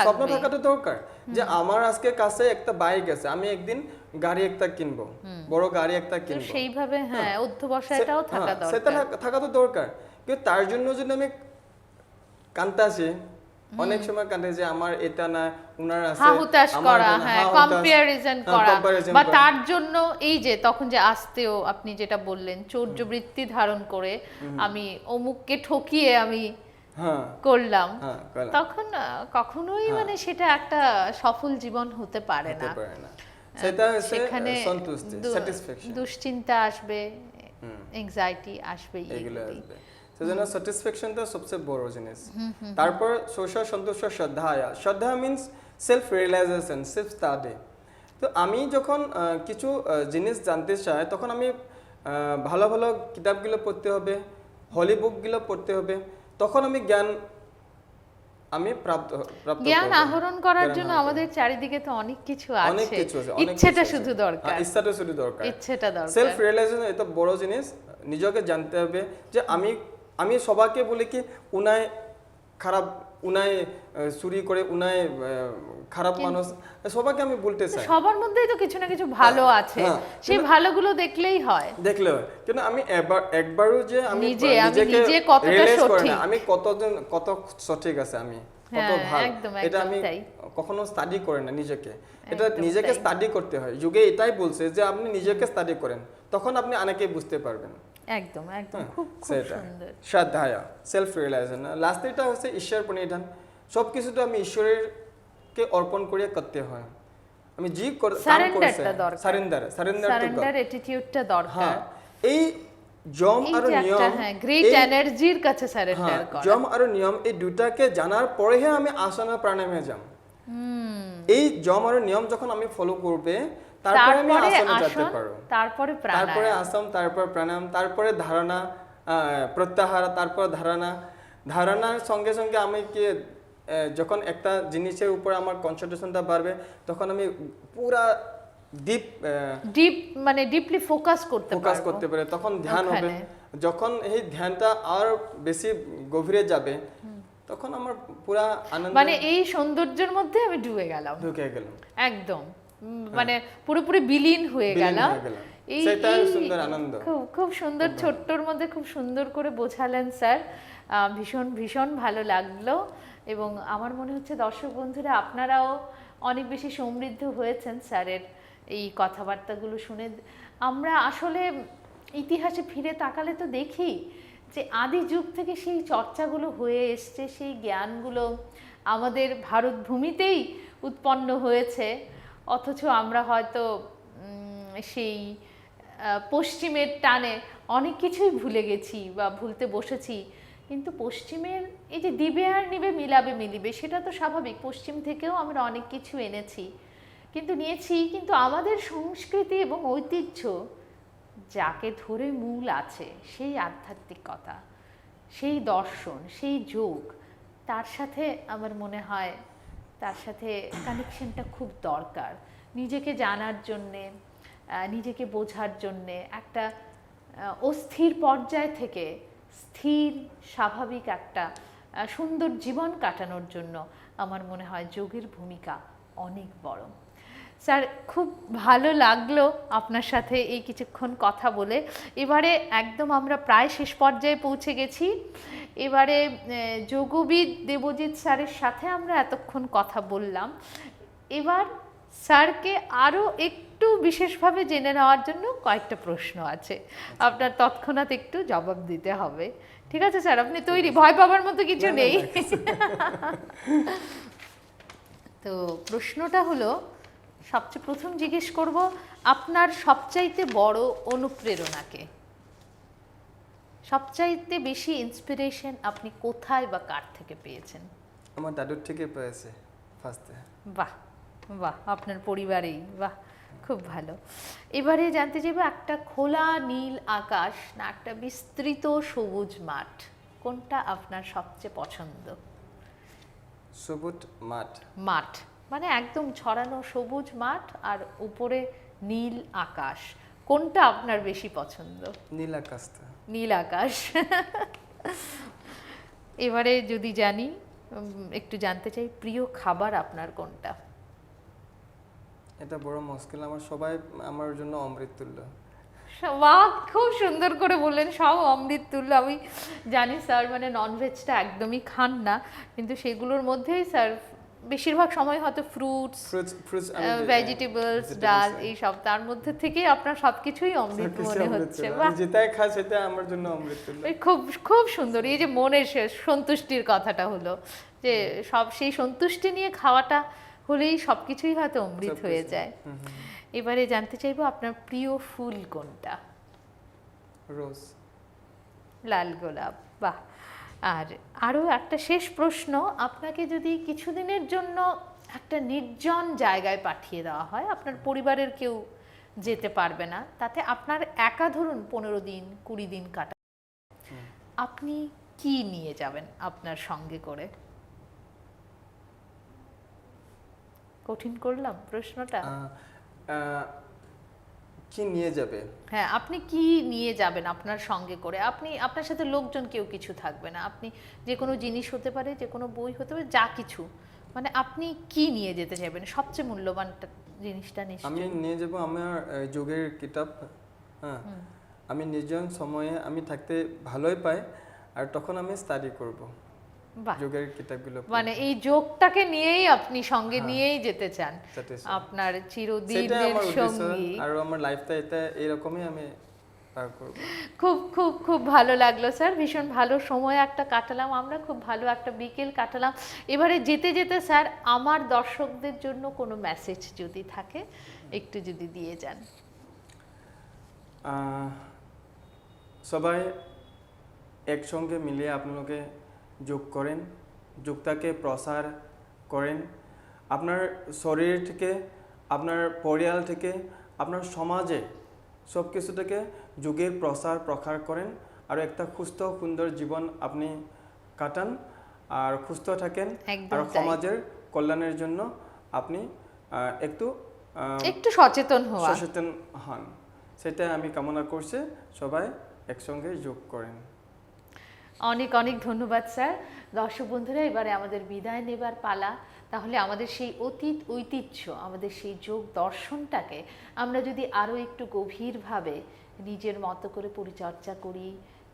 স্বপ্ন থাকাটা দরকার, যে আমার আজকে কাছে একটা বাইক আছে, আমি একদিন গাড়ি একটা কিনবো, বড় গাড়ি একটা কিনবো, সেইভাবে হ্যাঁ অধ্যবসায়টাও থাকা দরকার, সেটা থাকা তো দরকার। কিন্তু তার জন্য যদি আমি কান্তাছি, অনেক সময় কাটে যে আমার এটা না, উনার আছে, হাহুতাশ আমার করা, এটা না, হ্যাঁ, হাহুতাশ, কম্পারিজন হ্যাঁ, করা, comparison বা করা। তার জন্য এই যে তখন যে আসতেও আপনি যেটা বললেন চৌর্যবৃত্তি ধারণ করে আমি অমুককে ঠকিয়ে আমি হ্যাঁ করলাম, হ্যাঁ করলাম। তখন কখনোই মানে সেটা একটা সফল জীবন হতে পারে হতে না। পারে না। সেটা হচ্ছে সেখানে সন্তুষ্টি, স্যাটিসফ্যাকশন, দুশ্চিন্তা আসবে, এংজাইটি আসবে, এগুলো এইগুলোই। আসবে। সেজন্য স্যাটিসফ্যাকশনটা সবচেয়ে বড় জিনিস। তারপর সোশ্যাল সন্তোষ, শ্রদ্ধা আয়া। শ্রদ্ধা means self realization, self study. তো আমি যখন কিছু জিনিস জানতে চাই, তখন আমি ভালো ভালো কিতাবগুলো পড়তে হবে, হলি বুকগুলো পড়তে হবে, তখন আমি জ্ঞান আমি প্রাপ্ত জ্ঞান করব। আহরণ করার জ্ঞান জন্য আহরণ আমাদের চারিদিকে তো অনেক কিছু অনেক আছে, কিছু আছে, অনেক ইচ্ছেটা কিছু আছে। শুধু দরকার, হ্যাঁ, ইচ্ছাটা শুধু দরকার। ইচ্ছেটা দরকার। সেলফ রিয়েলাইজেশন এটা বড় জিনিস। নিজেকে জানতে হবে যে আমি সবাইকে বলি কি উনায় খারাপ, উনায় চুরি করে, উনায় খারাপ মানুষ, সবাইকে আমি বলতে চাই। সবার মধ্যেই তো কিছু না কিছু ভালো আছে, হ্যাঁ, সেই ভালোগুলো দেখলেই হয়। দেখলে হয়। কিন্তু আমি একবারও যে আমি আমি নিজেকে নিজে কতটা রিয়েলাইজ করি সঠিক। না আমি কত সঠিক আছে, আমি কত হ্যাঁ, ভালো, একদম, এটা একদম আমি তাই। কখনো স্টাডি করে না নিজেকে। এটা একদম নিজেকে তাই। স্টাডি করতে হয়। যুগে এটাই বলছে যে আপনি নিজেকে স্টাডি করেন, তখন আপনি অনেকে বুঝতে পারবেন। একদম একদম, হ্যাঁ, খুব খুব সেটা সুন্দর। শ্রদ্ধায়া, সেলফ রিয়েলাইজেশন। লাস্ট এটা হচ্ছে ঈশ্বর প্রণিধান। সব কিছু তো আমি ঈশ্বরেরকে অর্পণ করে করতে হয়। আমি যে কাম করছি, সারেন্ডারটা দরকার, সারেন্ডার সারেন্ডার অ্যাটিটিউডটা দরকার। হ্যাঁ, এই জম এই আর যে একটা, নিয়ম, হ্যাঁ, গ্রেট এনার্জির কাছে সারেন্ডার হ্যাঁ, করা। জম আর নিয়ম এই দুটাকে জানার পরেহে আমি আসনা প্রাণায়ামে যাম। এই জম আর নিয়ম যখন আমি ফলো করবে, তারপরে আমি আসনে যেতে পারবো। তারপরে তারপরে প্রাণায়াম। আসন, তারপর প্রাণায়াম, তারপরে ধারণা, প্রত্যাহার, তারপর ধারণা। ধারণার সঙ্গে সঙ্গে আমি কি যখন একটা জিনিসের উপর আমার কনসেন্ট্রেশনটা বাড়বে, তখন আমি পুরা ডিপ মানে ডিপলি ফোকাস করতে পারবো। করতে পারে, তখন ধ্যান হবে। ওখানে। যখন এই ধ্যানটা আর বেশি গভীরে যাবে, তখন আমার পুরা আনন্দ মানে এই সৌন্দর্যের মধ্যে আমি ডুবে গেলাম, ঢুকে গেল, একদম মানে পুরোপুরি বিলীন হয়ে গেলাম। সেটাই সুন্দর আনন্দ। খুব খুব সুন্দর, ছোট্টর মধ্যে খুব সুন্দর করে বোঝালেন স্যার। ভীষণ ভীষণ ভালো লাগলো, এবং আমার মনে হচ্ছে দর্শক বন্ধুরা আপনারাও অনেক বেশি সমৃদ্ধ হয়েছেন স্যারের এই কথাবার্তাগুলো শুনে। আমরা আসলে ইতিহাসে ফিরে তাকালে তো দেখি যে আদি যুগ থেকে সেই চর্চাগুলো হয়ে এসছে, সেই জ্ঞানগুলো আমাদের ভারত ভূমিতেই উৎপন্ন হয়েছে, অথচ আমরা হয়তো সেই পশ্চিমের টানে অনেক কিছুই ভুলে গেছি বা ভুলতে বসেছি। কিন্তু পশ্চিমের এই যে দিবে আর নিবে মিলাবে মিলিবে, সেটা তো স্বাভাবিক, পশ্চিম থেকেও আমরা অনেক কিছু এনেছি, কিন্তু আমাদের সংস্কৃতি এবং ঐতিহ্য যাকে ধরে মূল আছে, সেই আধ্যাত্মিকতা, সেই দর্শন, সেই যোগ, তার সাথে আমার মনে হয় তার সাথে কানেকশনটা খুব দরকার নিজেকে জানার জন্যে, নিজেকে বোঝার জন্যে, একটা অস্থির পর্যায় থেকে স্থির স্বাভাবিক একটা সুন্দর জীবন কাটানোর জন্য আমার মনে হয় যোগের ভূমিকা অনেক বড়। স্যার, খুব ভালো লাগলো আপনার সাথে এই কিছুক্ষণ কথা বলে। এবারে একদম আমরা প্রায় শেষ পর্যায়ে পৌঁছে গেছি। এবারে যোগবিদ দেবজিৎ স্যারের সাথে আমরা এতক্ষণ কথা বললাম। এবার স্যারকে আরও একটু বিশেষভাবে জেনে নেওয়ার জন্য কয়েকটা প্রশ্ন আছে, আপনার তৎক্ষণাৎ একটু জবাব দিতে হবে। ঠিক আছে স্যার, আপনি তৈরি? ভয় পাবার মতো কিছু নেই। তো প্রশ্নটা হলো, সবচেয়ে প্রথম জিজ্ঞেস করব, আপনার সবচাইতে বড় অনুপ্রেরণাকে, সবচাইতে বেশি ইন্সপিরেশন আপনি কোথায় বা কার থেকে পেয়েছেন? আমার দাদুর থেকে পেয়েছে ফার্স্টে। বাহ বাহ, আপনার পরিবারেই, বাহ, খুব ভালো। এবারে জানতে চাইবো, একটা খোলা নীল আকাশ না একটা বিস্তৃত সবুজ মাঠ, কোনটা আপনার সবচেয়ে পছন্দ? সবুজ মাঠ। মাঠ মানে একদম ছড়ানো সবুজ মাঠ আর উপরে নীল আকাশ, কোনটা আপনার বেশি পছন্দ? নীল আকাশটা। নীল আকাশ। এবারে যদি জানি, একটু জানতে চাই, প্রিয় খাবার আপনার কোনটা? এটা বড় মুশকিল, আমার সবাই আমার জন্য অমৃত তুল্য। বাহ, খুব সুন্দর করে বললেন, সব অমৃত তুল্য। আমি জানি স্যার মানে ননভেজটা একদমই খান না, কিন্তু সেগুলোর মধ্যেই স্যার বেশিরভাগ সময় হয়তো ফ্রুটস, ফ্রুটস ভেজিটেবলস, ডাল, এইসব, তার মধ্যে থেকে আপনার সবকিছুই অমৃত মনে হচ্ছে। বাহ, আমি যেটাই খাই সেটা আমার জন্য অমৃত তুল্য। এই খুব খুব সুন্দর। এই যে মনের সন্তুষ্টির কথাটা হলো, যে সব সেই সন্তুষ্টি নিয়ে খাওয়াটা হলেই সবকিছুই হয়তো অমৃত হয়ে যায়। এবারে জানতে চাইবো আপনার প্রিয় ফুল কোনটা? রোজ। লাল গোলাপ, বাহ। আর আরও একটা শেষ প্রশ্ন, আপনাকে যদি কিছুদিনের জন্য একটা নির্জন জায়গায় পাঠিয়ে দেওয়া হয়, আপনার পরিবারের কেউ যেতে পারবে না, তাতে আপনার একা ধরুন 15 দিন 20 দিন কাটা, আপনি কি নিয়ে যাবেন আপনার সঙ্গে করে? কঠিন করলাম প্রশ্নটা? কি নিয়ে যাবে? হ্যাঁ, আপনি কি নিয়ে যাবেন আপনার সঙ্গে করে? আপনার সাথে লোকজন কেউ কিছু থাকবে না, আপনি যে কোনো জিনিস হতে পারে, যে কোনো বই হতে পারে, যা কিছু, মানে আপনি কি নিয়ে যেতে চাইবেন? সবচেয়ে মূল্যবান জিনিসটা আমি নিশ্চয়ই। নিয়ে যাব আমার যোগের কিতাব। হ্যাঁ, আমি নির্জন সময়ে আমি থাকতে ভালোই পাই, আর তখন আমি স্টাডি করব বাহ, যোগের কিতাবগুলো। মানে এই যোগটাকে নিয়েই আপনি সঙ্গে হ্যাঁ, নিয়েই যেতে চান, সেটাই। আপনার সেটাই চিরদিনের আমার উদ্দেশ্য, সঙ্গী। আর আমার লাইফটা এটা এরকমই আমি পার করব। খুব খুব খুব ভালো লাগলো স্যার, ভীষণ ভালো সময় একটা কাটালাম আমরা, খুব ভালো একটা বিকেল কাটালাম। এবারে যেতে যেতে স্যার আমার দর্শকদের জন্য কোনো মেসেজ যদি থাকে একটু যদি দিয়ে যান। সবাই একসঙ্গে মিলে আপনাকে যোগ করেন, যোগটাকে প্রসার করেন, আপনার শরীর থেকে, আপনার পরিবার থেকে, আপনার সমাজে সব কিছু থেকে যোগের প্রসার প্রসার করেন, আর একটা সুস্থ সুন্দর জীবন আপনি কাটান, আর সুস্থ থাকেন, আর সমাজের কল্যাণের জন্য আপনি একটু সচেতন হন, সেটা আমি কামনা করছি। সবাই একসঙ্গে যোগ করেন। অনেক অনেক ধন্যবাদ স্যার। দর্শক বন্ধুরা, এবারে আমাদের বিদায় নেবার পালা। তাহলে আমাদের সেই অতীত ঐতিহ্য, আমাদের সেই যোগ দর্শনটাকে আমরা যদি আরও একটু গভীরভাবে নিজের মতো করে পরিচর্যা করি,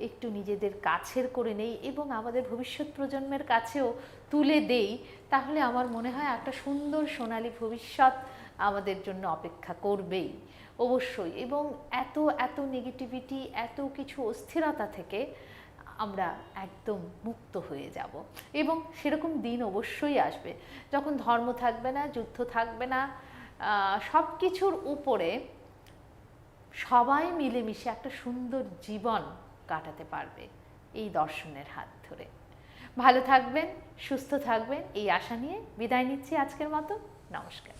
একটু নিজেদের কাছের করে নেই এবং আমাদের ভবিষ্যৎ প্রজন্মের কাছেও তুলে দেই, তাহলে আমার মনে হয় একটা সুন্দর সোনালী ভবিষ্যৎ আমাদের জন্য অপেক্ষা করবেই অবশ্যই। এবং এত এত নেগেটিভিটি, এত কিছু অস্থিরতা থেকে আমরা একদম মুক্ত হয়ে যাব, এবং সেরকম দিন অবশ্যই আসবে যখন ধর্ম থাকবে না, যুদ্ধ থাকবে না, সব কিছুর উপরে সবাই মিলেমিশে একটা সুন্দর জীবন কাটাতে পারবে এই দর্শনের হাত ধরে। ভালো থাকবেন, সুস্থ থাকবেন, এই আশা নিয়ে বিদায় নিচ্ছি আজকের মতো। নমস্কার।